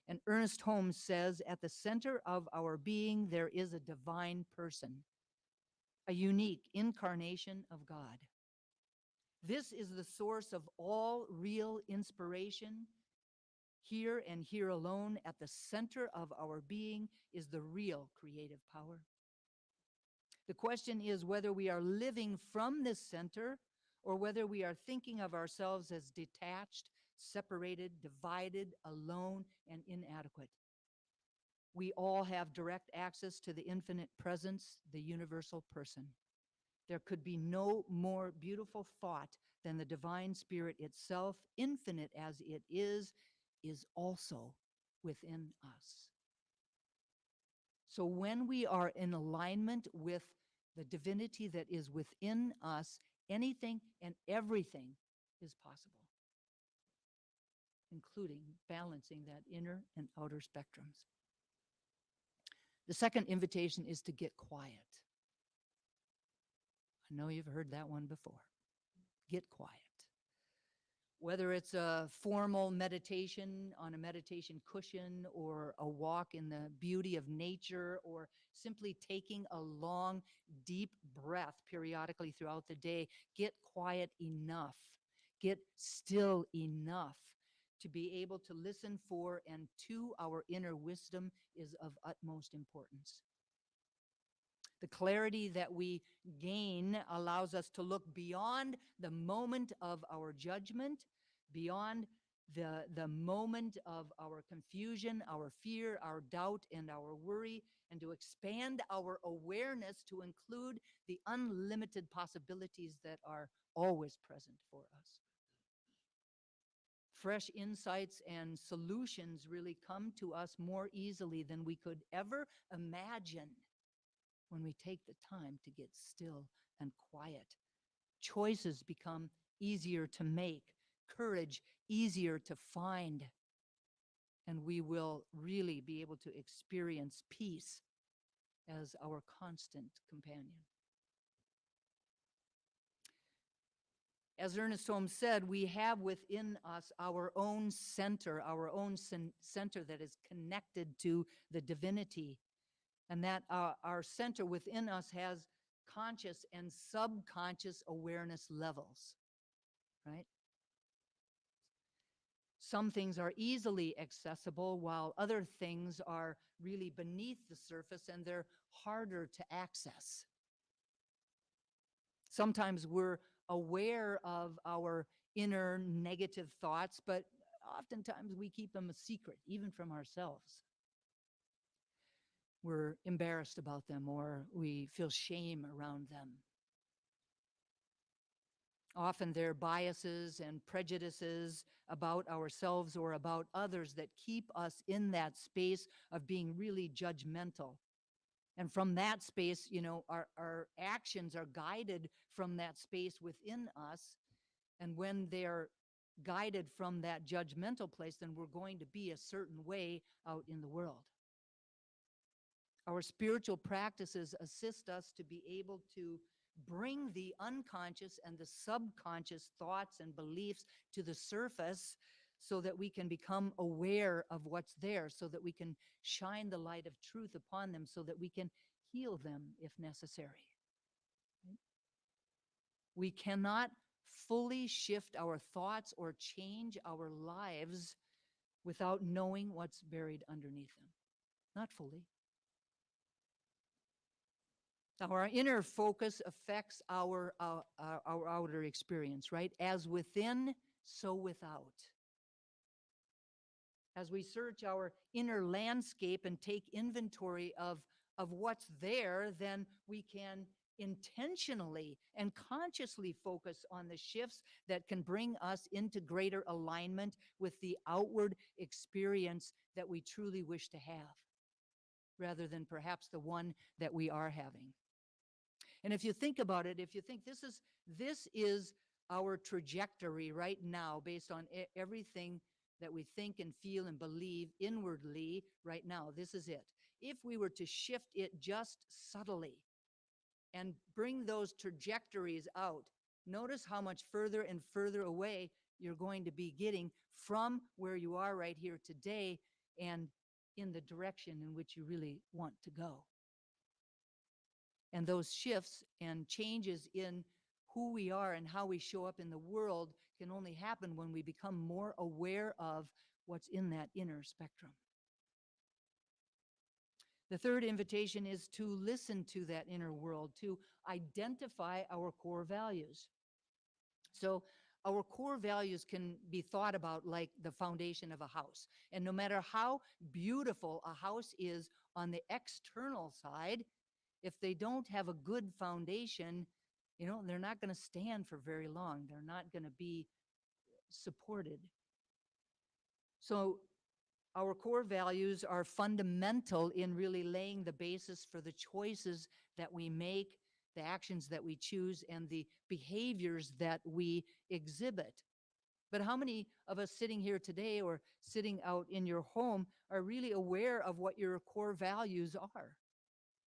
And Ernest Holmes says, "At the center of our being, there is a divine person, a unique incarnation of God. This is the source of all real inspiration. Here and here alone, at the center of our being, is the real creative power. The question is whether we are living from this center, or whether we are thinking of ourselves as detached, separated, divided, alone, and inadequate. We all have direct access to the infinite presence, the universal person. There could be no more beautiful thought than the divine spirit itself, infinite as it is also within us." So when we are in alignment with the divinity that is within us, anything and everything is possible, including balancing that inner and outer spectrums. The second invitation is to get quiet. I know you've heard that one before. Get quiet. Whether it's a formal meditation on a meditation cushion, or a walk in the beauty of nature, or simply taking a long, deep breath periodically throughout the day, get quiet enough, get still enough to be able to listen for and to our inner wisdom is of utmost importance. The clarity that we gain allows us to look beyond the moment of our judgment, beyond the moment of our confusion, our fear, our doubt, and our worry, and to expand our awareness to include the unlimited possibilities that are always present for us. Fresh insights and solutions really come to us more easily than we could ever imagine when we take the time to get still and quiet. Choices become easier to make, courage easier to find, and we will really be able to experience peace as our constant companion. As Ernest Holmes said, we have within us our own center that is connected to the divinity, and that our center within us has conscious and subconscious awareness levels, right? Some things are easily accessible, while other things are really beneath the surface and they're harder to access. Sometimes we're aware of our inner negative thoughts, but oftentimes we keep them a secret, even from ourselves. We're embarrassed about them, or we feel shame around them. Often they're biases and prejudices about ourselves or about others that keep us in that space of being really judgmental. And from that space, our actions are guided from that space within us. And when they're guided from that judgmental place, then we're going to be a certain way out in the world. Our spiritual practices assist us to be able to bring the unconscious and the subconscious thoughts and beliefs to the surface so that we can become aware of what's there, so that we can shine the light of truth upon them, so that we can heal them if necessary. We cannot fully shift our thoughts or change our lives without knowing what's buried underneath them. Not fully. Our inner focus affects our outer experience, right? As within, so without. As we search our inner landscape and take inventory of what's there, then we can intentionally and consciously focus on the shifts that can bring us into greater alignment with the outward experience that we truly wish to have, rather than perhaps the one that we are having. And if you think about it, if you think this is our trajectory right now based on everything that we think and feel and believe inwardly right now, this is it. If we were to shift it just subtly and bring those trajectories out, notice how much further and further away you're going to be getting from where you are right here today and in the direction in which you really want to go. And those shifts and changes in who we are and how we show up in the world can only happen when we become more aware of what's in that inner spectrum. The third invitation is to listen to that inner world, to identify our core values. So our core values can be thought about like the foundation of a house. And no matter how beautiful a house is on the external side, if they don't have a good foundation, they're not going to stand for very long. They're not going to be supported. So our core values are fundamental in really laying the basis for the choices that we make, the actions that we choose, and the behaviors that we exhibit. But how many of us sitting here today or sitting out in your home are really aware of what your core values are?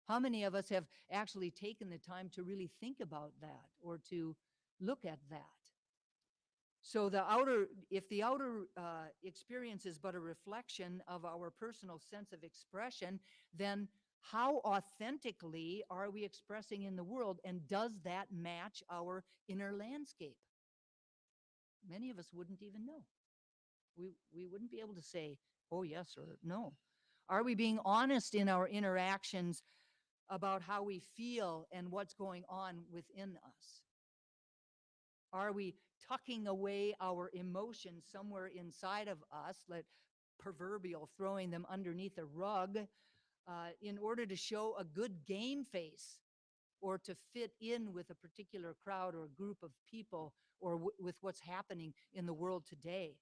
How many of us have actually taken the time to really think about that or to look at that? So if the outer experience is but a reflection of our personal sense of expression, then how authentically are we expressing in the world, and does that match our inner landscape? Many of us wouldn't even know. We wouldn't be able to say, oh yes or no. Are we being honest in our interactions about how we feel and what's going on within us? Are we tucking away our emotions somewhere inside of us, like proverbial throwing them underneath a rug, in order to show a good game face or to fit in with a particular crowd or a group of people or with what's happening in the world today?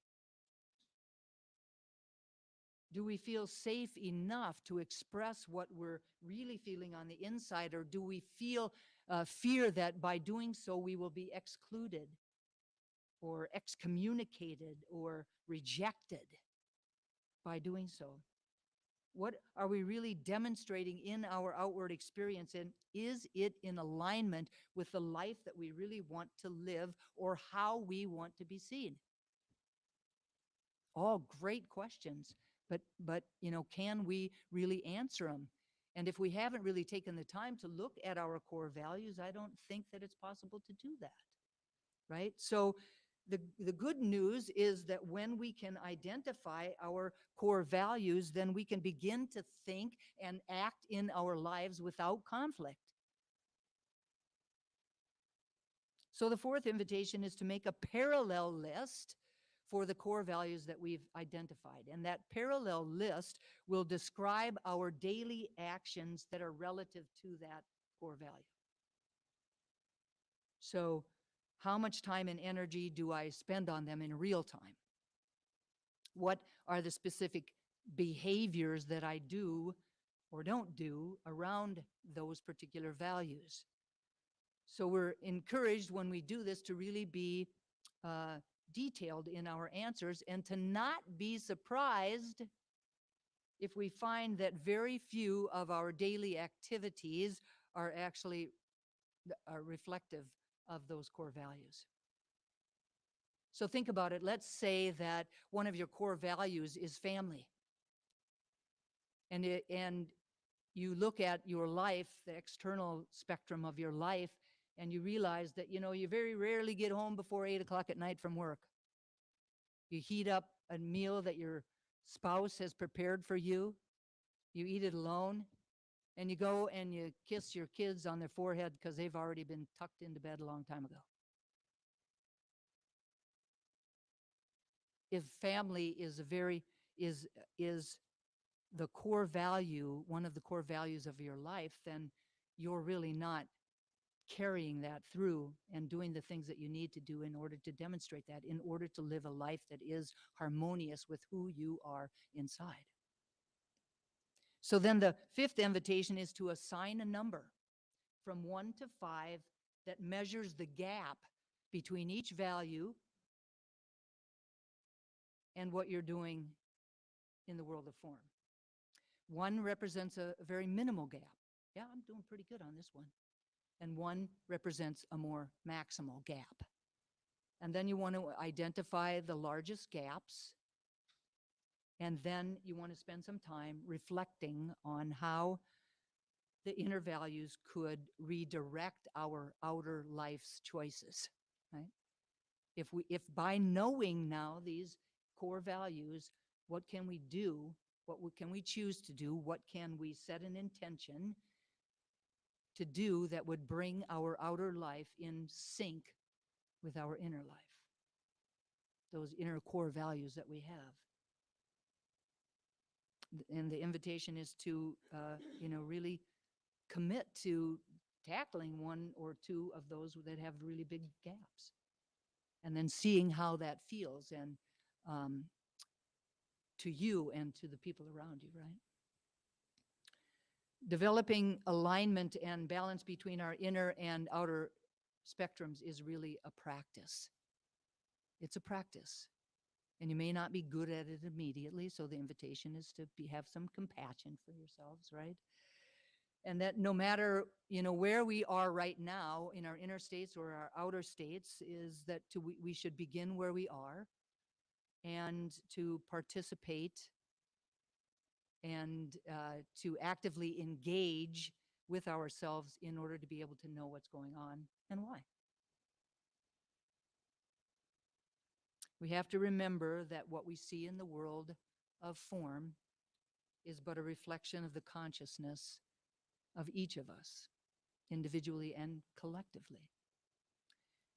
Do we feel safe enough to express what we're really feeling on the inside, or do we feel fear that by doing so we will be excluded or excommunicated or rejected by doing so? What are we really demonstrating in our outward experience, and is it in alignment with the life that we really want to live or how we want to be seen? All great questions, but can we really answer them? And if we haven't really taken the time to look at our core values, I don't think that it's possible to do that, right? So the good news is that when we can identify our core values, then we can begin to think and act in our lives without conflict. So the fourth invitation is to make a parallel list for the core values that we've identified. And that parallel list will describe our daily actions that are relative to that core value. So how much time and energy do I spend on them in real time? What are the specific behaviors that I do or don't do around those particular values? So we're encouraged when we do this to really be detailed in our answers and to not be surprised if we find that very few of our daily activities are actually reflective of those core values. So think about it. Let's say that one of your core values is family. And you look at your life, the external spectrum of your life, and you realize that, you very rarely get home before 8 o'clock at night from work. You heat up a meal that your spouse has prepared for you. You eat it alone, and you go and you kiss your kids on their forehead because they've already been tucked into bed a long time ago. If family is the core value, one of the core values of your life, then you're really not carrying that through and doing the things that you need to do in order to demonstrate that, in order to live a life that is harmonious with who you are inside. So then the fifth invitation is to assign a number from 1 to 5 that measures the gap between each value and what you're doing in the world of form. 1 represents a very minimal gap. Yeah, I'm doing pretty good on this one. And 1 represents a more maximal gap. And then you want to identify the largest gaps. And then you want to spend some time reflecting on how the inner values could redirect our outer life's choices, right? If by knowing now these core values, what can we do? What can we choose to do? What can we set an intention to do that would bring our outer life in sync with our inner life? Those inner core values that we have. And the invitation is to, really commit to tackling 1 or 2 of those that have really big gaps. And then seeing how that feels and to you and to the people around you, right? Developing alignment and balance between our inner and outer spectrums is really a practice. It's a practice. And you may not be good at it immediately, so the invitation is to have some compassion for yourselves, right? And that no matter, where we are right now in our inner states or our outer states, is that we should begin where we are and to participate and to actively engage with ourselves in order to be able to know what's going on and why. We have to remember that what we see in the world of form is but a reflection of the consciousness of each of us, individually and collectively.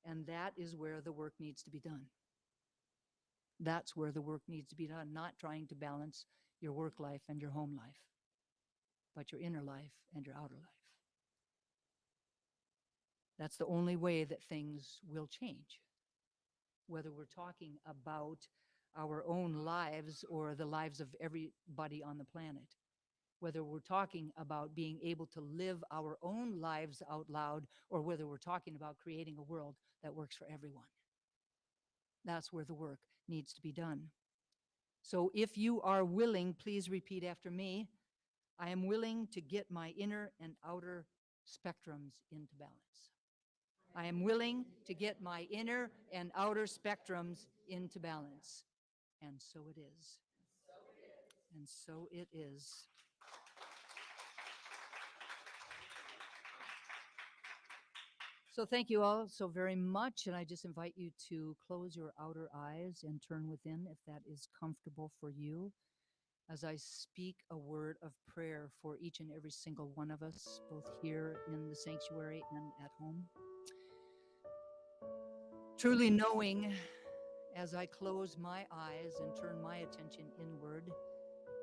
And that is where the work needs to be done. That's where the work needs to be done, not trying to balance your work life and your home life, but your inner life and your outer life. That's the only way that things will change, whether we're talking about our own lives or the lives of everybody on the planet, whether we're talking about being able to live our own lives out loud, or whether we're talking about creating a world that works for everyone. That's where the work needs to be done. So if you are willing, please repeat after me. I am willing to get my inner and outer spectrums into balance. I am willing to get my inner and outer spectrums into balance. And so it is. And so it is. So thank you all so very much. And I just invite you to close your outer eyes and turn within if that is comfortable for you, as I speak a word of prayer for each and every single one of us, both here in the sanctuary and at home. Truly knowing, as I close my eyes and turn my attention inward,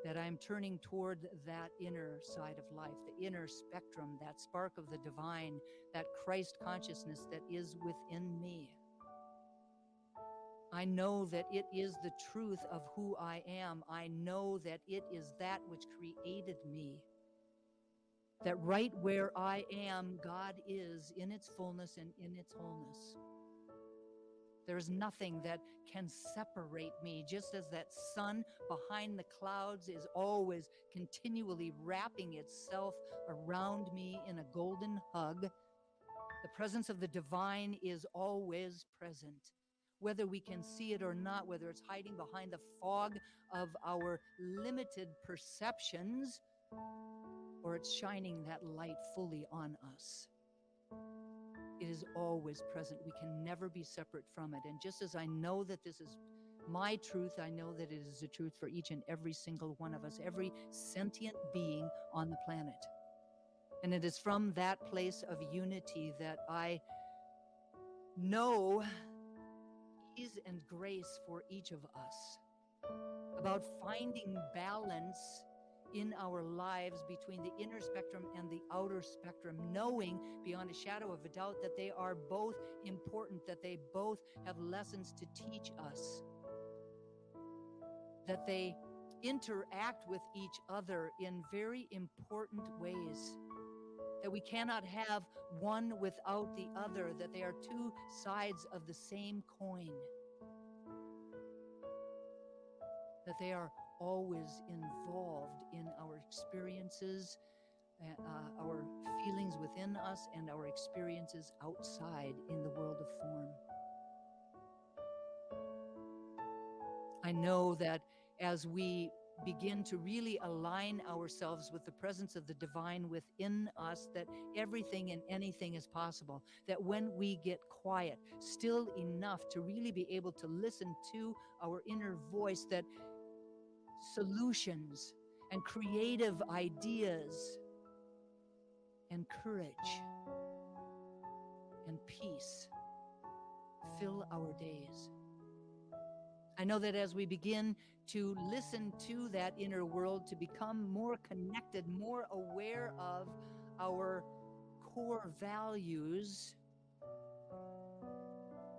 that I'm turning toward that inner side of life, the inner spectrum, that spark of the divine, that Christ consciousness that is within me. I know that it is the truth of who I am. I know that it is that which created me. That right where I am, God is in its fullness and in its wholeness. There is nothing that can separate me, just as that sun behind the clouds is always continually wrapping itself around me in a golden hug. The presence of the divine is always present. Whether we can see it or not, whether it's hiding behind the fog of our limited perceptions, or it's shining that light fully on us. It is always present. We can never be separate from it. And just as I know that this is my truth, I know that it is the truth for each and every single one of us, every sentient being on the planet. And it is from that place of unity that I know ease and grace for each of us, about finding balance in our lives between the inner spectrum and the outer spectrum, knowing beyond a shadow of a doubt that they are both important, that they both have lessons to teach us, that they interact with each other in very important ways, that we cannot have one without the other, that they are two sides of the same coin, that they are always involved in our experiences, our feelings within us, and our experiences outside in the world of form. I know that as we begin to really align ourselves with the presence of the divine within us, that everything and anything is possible. That when we get quiet, still enough to really be able to listen to our inner voice, that solutions and creative ideas and courage and peace fill our days. I know that as we begin to listen to that inner world, to become more connected, more aware of our core values,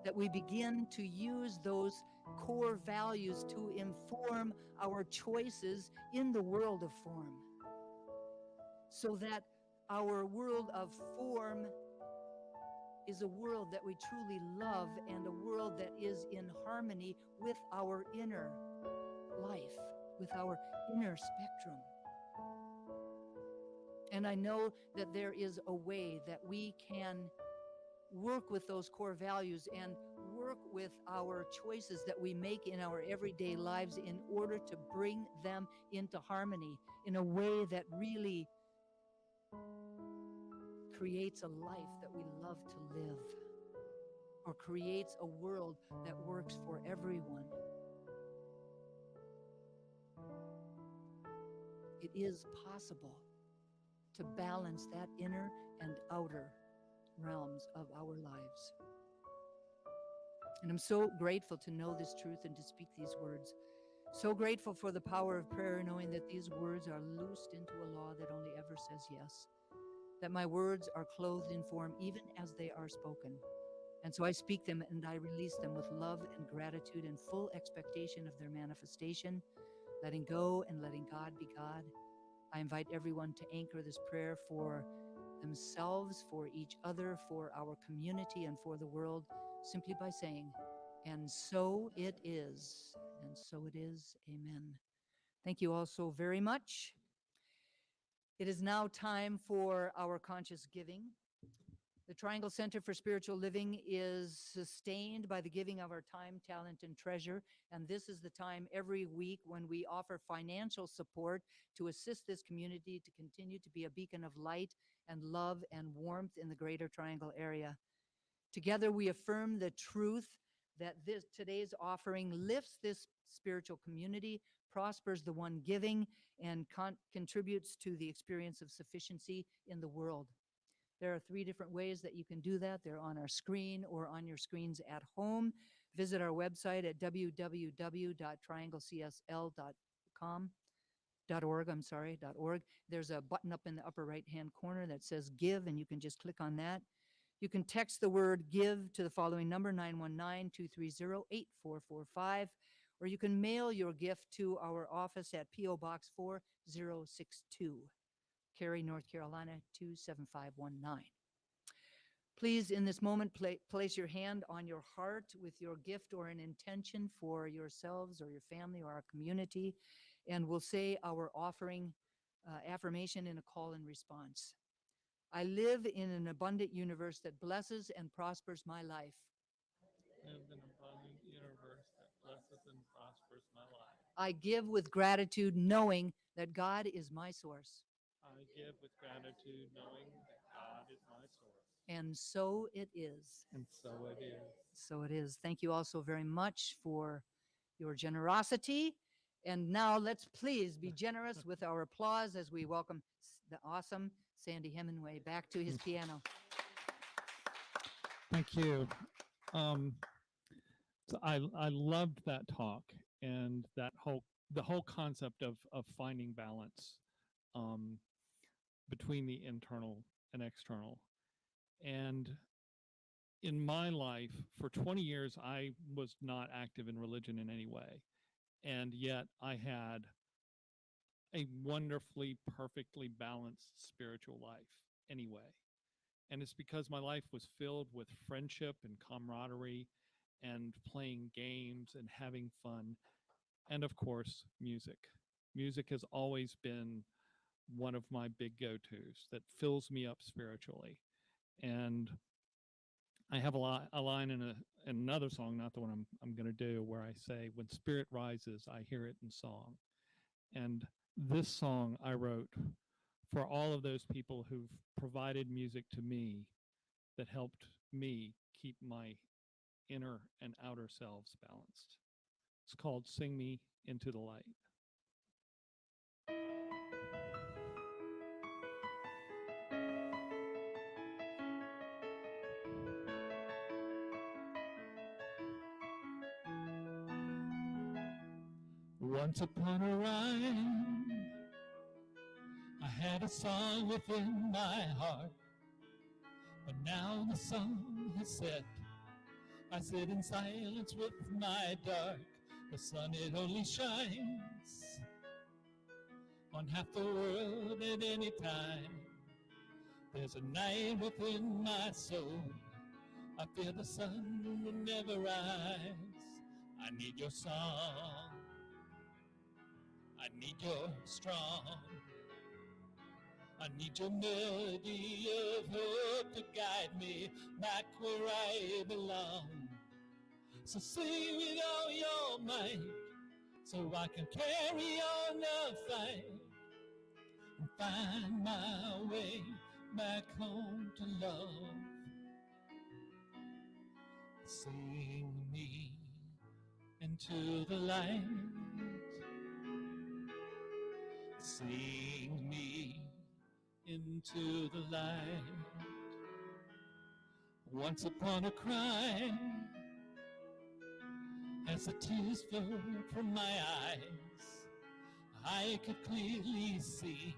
that we begin to use those core values to inform our choices in the world of form, so that our world of form is a world that we truly love, and a world that is in harmony with our inner life, with our inner spectrum. And I know that there is a way that we can work with those core values and work with our choices that we make in our everyday lives in order to bring them into harmony in a way that really creates a life that we love to live, or creates a world that works for everyone. It is possible. to balance that inner and outer realms of our lives. And I'm so grateful to know this truth and to speak these words. So grateful for the power of prayer, knowing that these words are loosed into a law that only ever says yes. That my words are clothed in form even as they are spoken. And so I speak them and I release them with love and gratitude and full expectation of their manifestation, letting go and letting God be God. I invite everyone to anchor this prayer for themselves, for each other, for our community, and for the world, simply by saying, and so it is, and so it is, amen. Thank you all so very much. It is now time for our conscious giving. The Triangle Center for Spiritual Living is sustained by the giving of our time, talent, and treasure. And this is the time every week when we offer financial support to assist this community to continue to be a beacon of light and love and warmth in the Greater Triangle area. Together, we affirm the truth that today's offering lifts this spiritual community, prospers the one giving, and contributes to the experience of sufficiency in the world. There are 3 different ways that you can do that. They're on our screen or on your screens at home. Visit our website at www.trianglecsl.org. There's a button up in the upper right-hand corner that says Give, and you can just click on that. You can text the word GIVE to the following number, 919-230-8445, or you can mail your gift to our office at PO Box 4062. Cary, North Carolina, 27519. Please, in this moment, place your hand on your heart with your gift or an intention for yourselves or your family or our community, and we'll say our offering affirmation in a call and response. I live in an abundant universe that blesses and prospers my life. Live in an abundant universe that blesses and prospers my life. I give with gratitude, knowing that God is my source. I give with gratitude, knowing that God is my source. And so it is. And so it is. So it is. Thank you all so very much for your generosity. And now let's please be generous with our applause as we welcome the awesome Sandy Hemingway back to his piano. Thank you. So I loved that talk and the whole concept of finding balance between the internal and external. And in my life, for 20 years, I was not active in religion in any way. And yet I had a wonderfully, perfectly balanced spiritual life anyway. And it's because my life was filled with friendship and camaraderie and playing games and having fun. And of course, music. Music has always been one of my big go-tos that fills me up spiritually. And I have a line in another song, not the one I'm going to do, where I say, when spirit rises, I hear it in song. And this song I wrote for all of those people who've provided music to me that helped me keep my inner and outer selves balanced. It's called Sing Me Into the Light. Once upon a rhyme, I had a song within my heart, but now the sun has set. I sit in silence with my dark. The sun, it only shines on half the world at any time. There's a night within my soul. I feel the sun will never rise. I need your song. I need your strong. I need your melody of hope to guide me back where I belong. So sing with all your might, so I can carry on the fight and find my way back home to love. Sing me into the light. Sing me into the light. Once upon a crime, as the tears flowed from my eyes, I could clearly see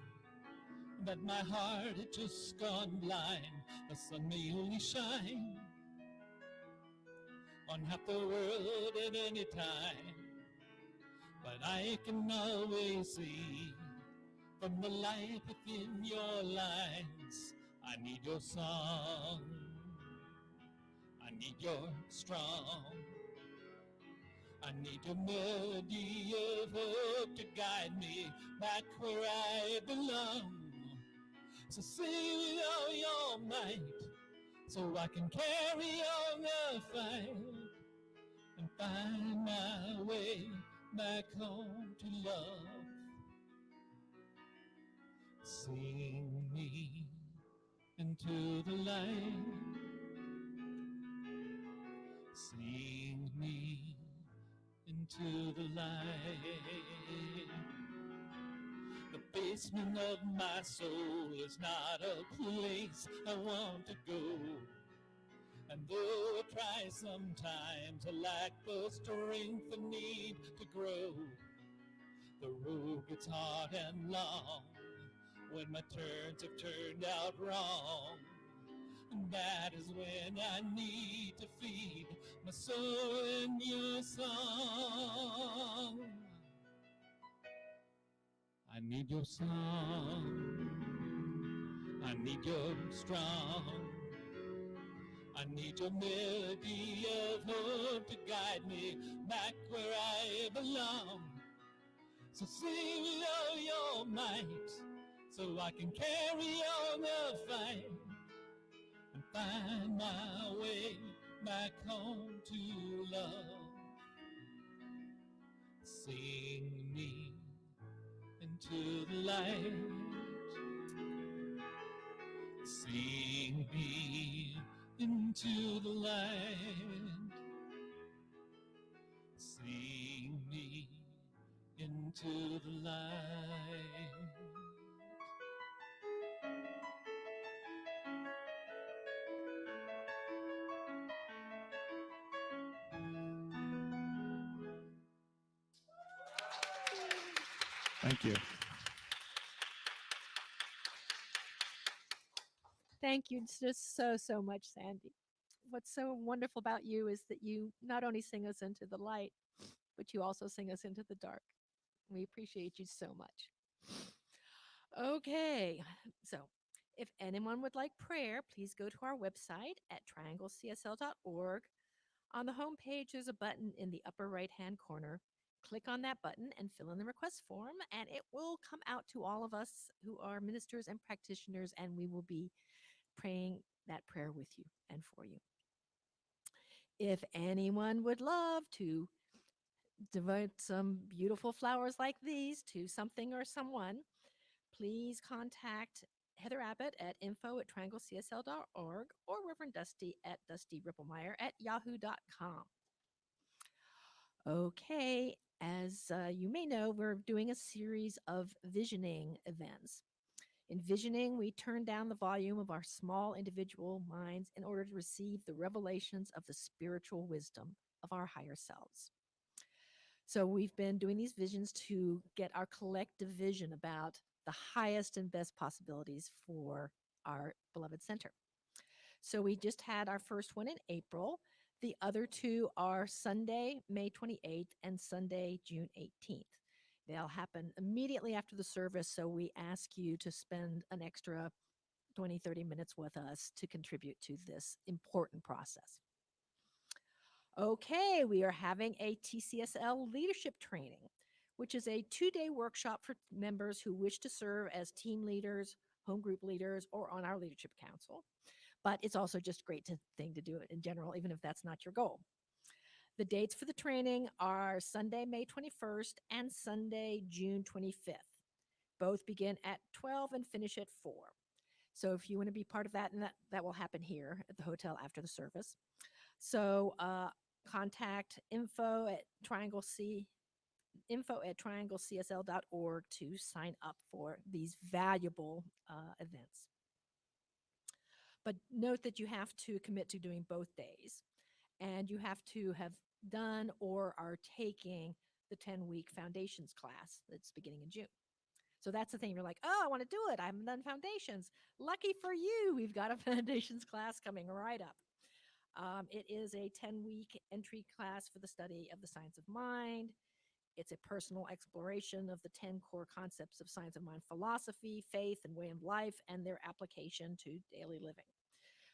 that my heart had just gone blind. The sun may only shine on half the world at any time, but I can always see from the light within your lines. I need your song, I need your strong, I need your melody of hope to guide me back where I belong. So sing with all your might, so I can carry on the fight and find my way back home to love. Sing me into the light, sing me into the light. The basement of my soul is not a place I want to go. And though I try sometimes, I lack the strength I need to grow. The road gets hard and long when my turns have turned out wrong. And that is when I need to feed my soul in your song. I need your song, I need your strong, I need your melody of hope to guide me back where I belong. So sing with all your might, so I can carry on the fight and find my way back home to love. Sing me into the light, sing me into the light, sing me into the light. Thank you. Thank you just so much, Sandy. What's so wonderful about you is that you not only sing us into the light, but you also sing us into the dark. We appreciate you so much. Okay, so if anyone would like prayer, please go to our website at trianglecsl.org. On the home page, there's a button in the upper right hand corner. Click on that button and fill in the request form, and it will come out to all of us who are ministers and practitioners, and we will be praying that prayer with you and for you. If anyone would love to devote some beautiful flowers like these to something or someone, please contact Heather Abbott at info@trianglecsl.org or Reverend Dusty at dustyrippelmeyer@yahoo.com. Okay, as you may know, we're doing a series of visioning events. In visioning, we turn down the volume of our small individual minds in order to receive the revelations of the spiritual wisdom of our higher selves. So we've been doing these visions to get our collective vision about the highest and best possibilities for our beloved center. So we just had our first one in April. The other two are Sunday, May 28th and Sunday, June 18th. They'll happen immediately after the service, so we ask you to spend an extra 20, 30 minutes with us to contribute to this important process. Okay, we are having a TCSL leadership training, which is a 2-day workshop for members who wish to serve as team leaders, home group leaders, or on our leadership council. But it's also just a great thing to do in general, even if that's not your goal. The dates for the training are Sunday, May 21st and Sunday, June 25th. Both begin at 12 and finish at 4. So if you want to be part of that, and that will happen here at the hotel after the service. So contact info@trianglecl.org info@trianglecsl.org to sign up for these valuable events. But note that you have to commit to doing both days, and you have to have done or are taking the 10-week foundations class that's beginning in June. So that's the thing. You're like, oh, I want to do it. I haven't done foundations. Lucky for you, we've got a foundations class coming right up. It is a 10-week entry class for the study of the science of mind. It's a personal exploration of the 10 core concepts of science of mind philosophy, faith, and way of life, and their application to daily living.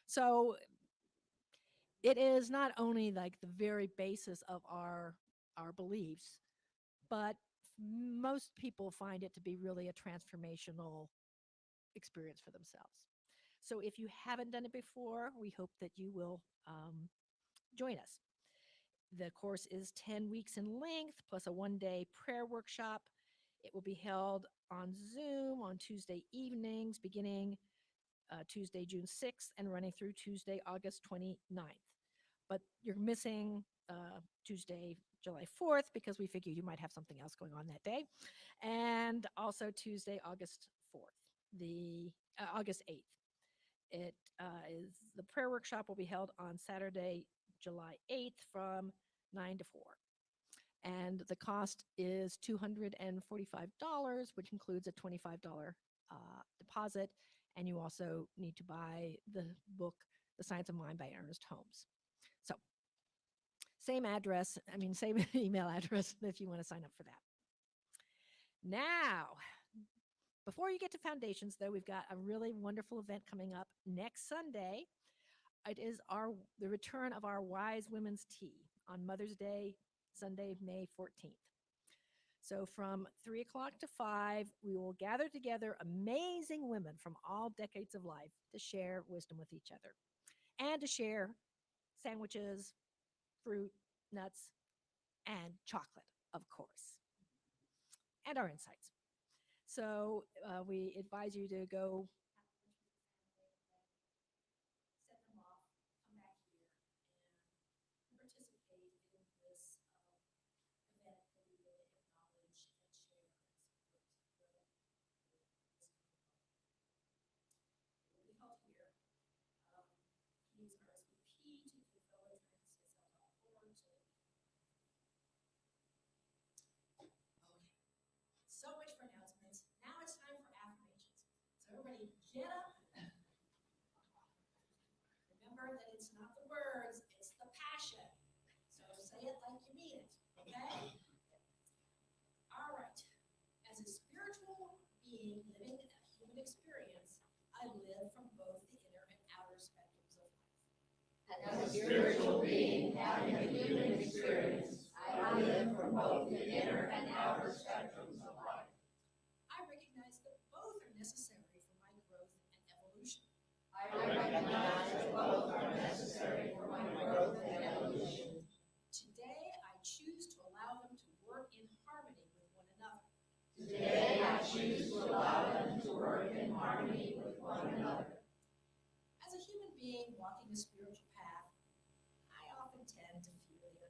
So it is not only like the very basis of our beliefs, but most people find it to be really a transformational experience for themselves. So if you haven't done it before, we hope that you will join us. The course is 10 weeks in length, plus a one-day prayer workshop. It will be held on Zoom on Tuesday evenings, beginning Tuesday, June 6th, and running through Tuesday, August 29th. But you're missing Tuesday, July 4th, because we figure you might have something else going on that day. And also Tuesday, August 4th, August 8th. It is the prayer workshop will be held on Saturday, July 8th from 9 to 4. And the cost is $245, which includes a $25 deposit. And you also need to buy the book, The Science of Mind by Ernest Holmes. So same address, same email address if you want to sign up for that. Now, before you get to foundations, though, we've got a really wonderful event coming up next Sunday. It is the return of our Wise Women's Tea on Mother's Day, Sunday, May 14th. So from 3 o'clock to 5, we will gather together amazing women from all decades of life to share wisdom with each other and to share sandwiches, fruit, nuts, and chocolate, of course, and our insights. So we advise you to go set them off, come back here, and participate in this event that we really acknowledge and share and support the this It will be held here. Please RSVP to info@trianglecsl.org. So much for announcements. Now it's time for affirmations. So everybody get up. Remember that it's not the words, it's the passion. So say it like you mean it, okay? All right. As a spiritual being living a human experience, I live from both the inner and outer spectrums of life. As a spiritual being having a human experience, I live from both the inner and outer spectrums of life. I recognize that both are necessary for my growth and evolution. I recognize that both are necessary for my growth and evolution. Today, I choose to allow them to work in harmony with one another. Today, I choose to allow them to work in harmony with one another. As a human being walking a spiritual path, I often tend to fear the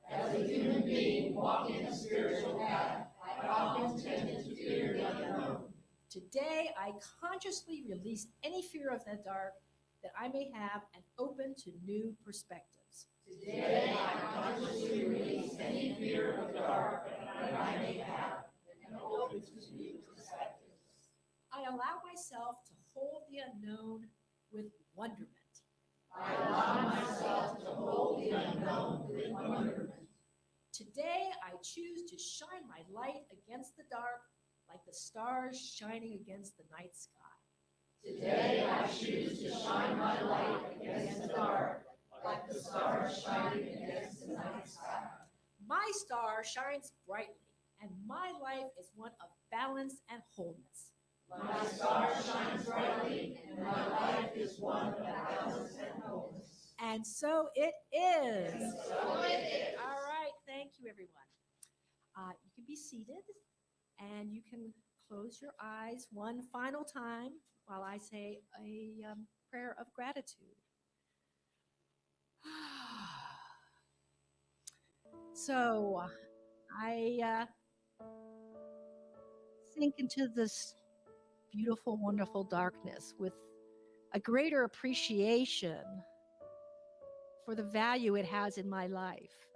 unknown. As a human being walking a spiritual path, I often tend to fear the unknown. Today, I consciously release any fear of the dark that I may have and open to new perspectives. Today, I consciously release any fear of the dark that I may have and open to new perspectives. I allow myself to hold the unknown with wonderment. I allow myself to hold the unknown with wonderment. Today, I choose to shine my light against the dark like the stars shining against the night sky. Today, I choose to shine my light against the dark like the stars shining against the night sky. My star shines brightly, and my life is one of balance and wholeness. My star shines brightly, and my life is one of balance and wholeness. And so it is. And so it is. All right, thank you, everyone. You can be seated, and you can close your eyes one final time while I say a prayer of gratitude. So I sink into this beautiful, wonderful darkness with a greater appreciation for the value it has in my life.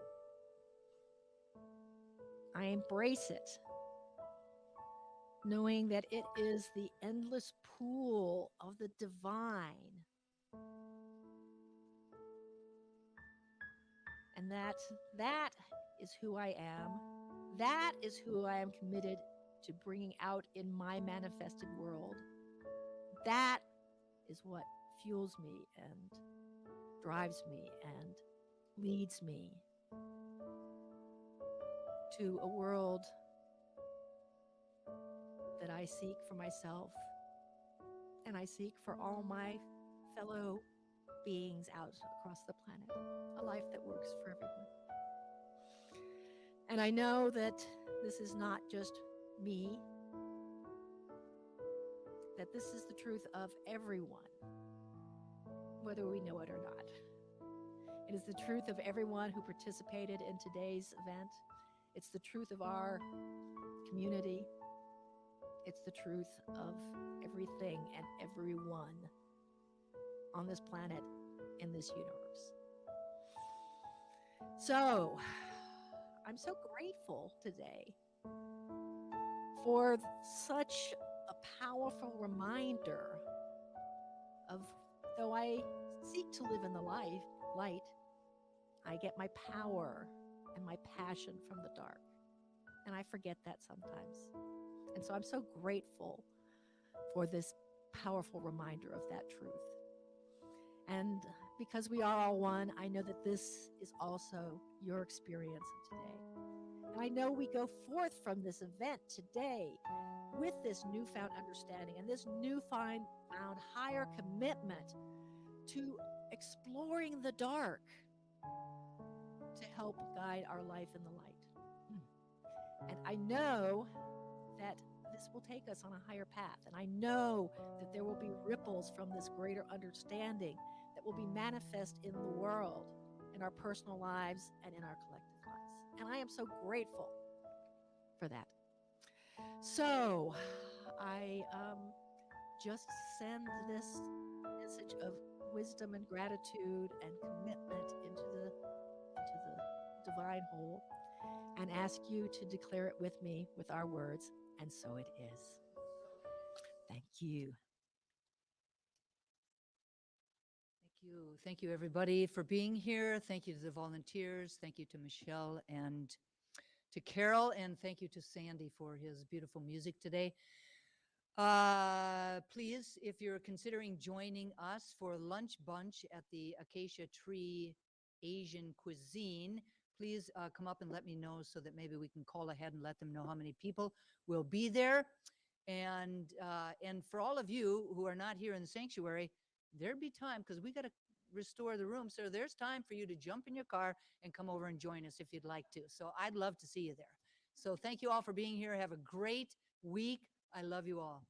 I embrace it, knowing that it is the endless pool of the divine. And that is who I am. That is who I am committed to bringing out in my manifested world. That is what fuels me and drives me and leads me to a world that I seek for myself and I seek for all my fellow beings out across the planet, a life that works for everyone. And I know that this is not just me, that this is the truth of everyone, whether we know it or not. It is the truth of everyone who participated in today's event. It's the truth of our community. It's the truth of everything and everyone on this planet, in this universe. So, I'm so grateful today for such a powerful reminder of, though I seek to live in the light, I get my power and my passion from the dark. And I forget that sometimes. And so I'm so grateful for this powerful reminder of that truth. And because we are all one, I know that this is also your experience today. And I know we go forth from this event today with this newfound understanding and this newfound higher commitment to exploring the dark to help guide our life in the light. And I know that this will take us on a higher path. And I know that there will be ripples from this greater understanding that will be manifest in the world, in our personal lives, and in our collective lives. And I am so grateful for that. So I just send this message of wisdom and gratitude and commitment into the divine whole and ask you to declare it with me with our words, and so it is. Thank you. Thank you, everybody, for being here. Thank you to the volunteers. Thank you to Michelle and to Carol, and thank you to Sandy for his beautiful music today. Please, if you're considering joining us for lunch bunch at the Acacia Tree Asian Cuisine, please come up and let me know so that maybe we can call ahead and let them know how many people will be there. And for all of you who are not here in the sanctuary, there'd be time because we got to restore the room. So there's time for you to jump in your car and come over and join us if you'd like to. So I'd love to see you there. So thank you all for being here. Have a great week. I love you all.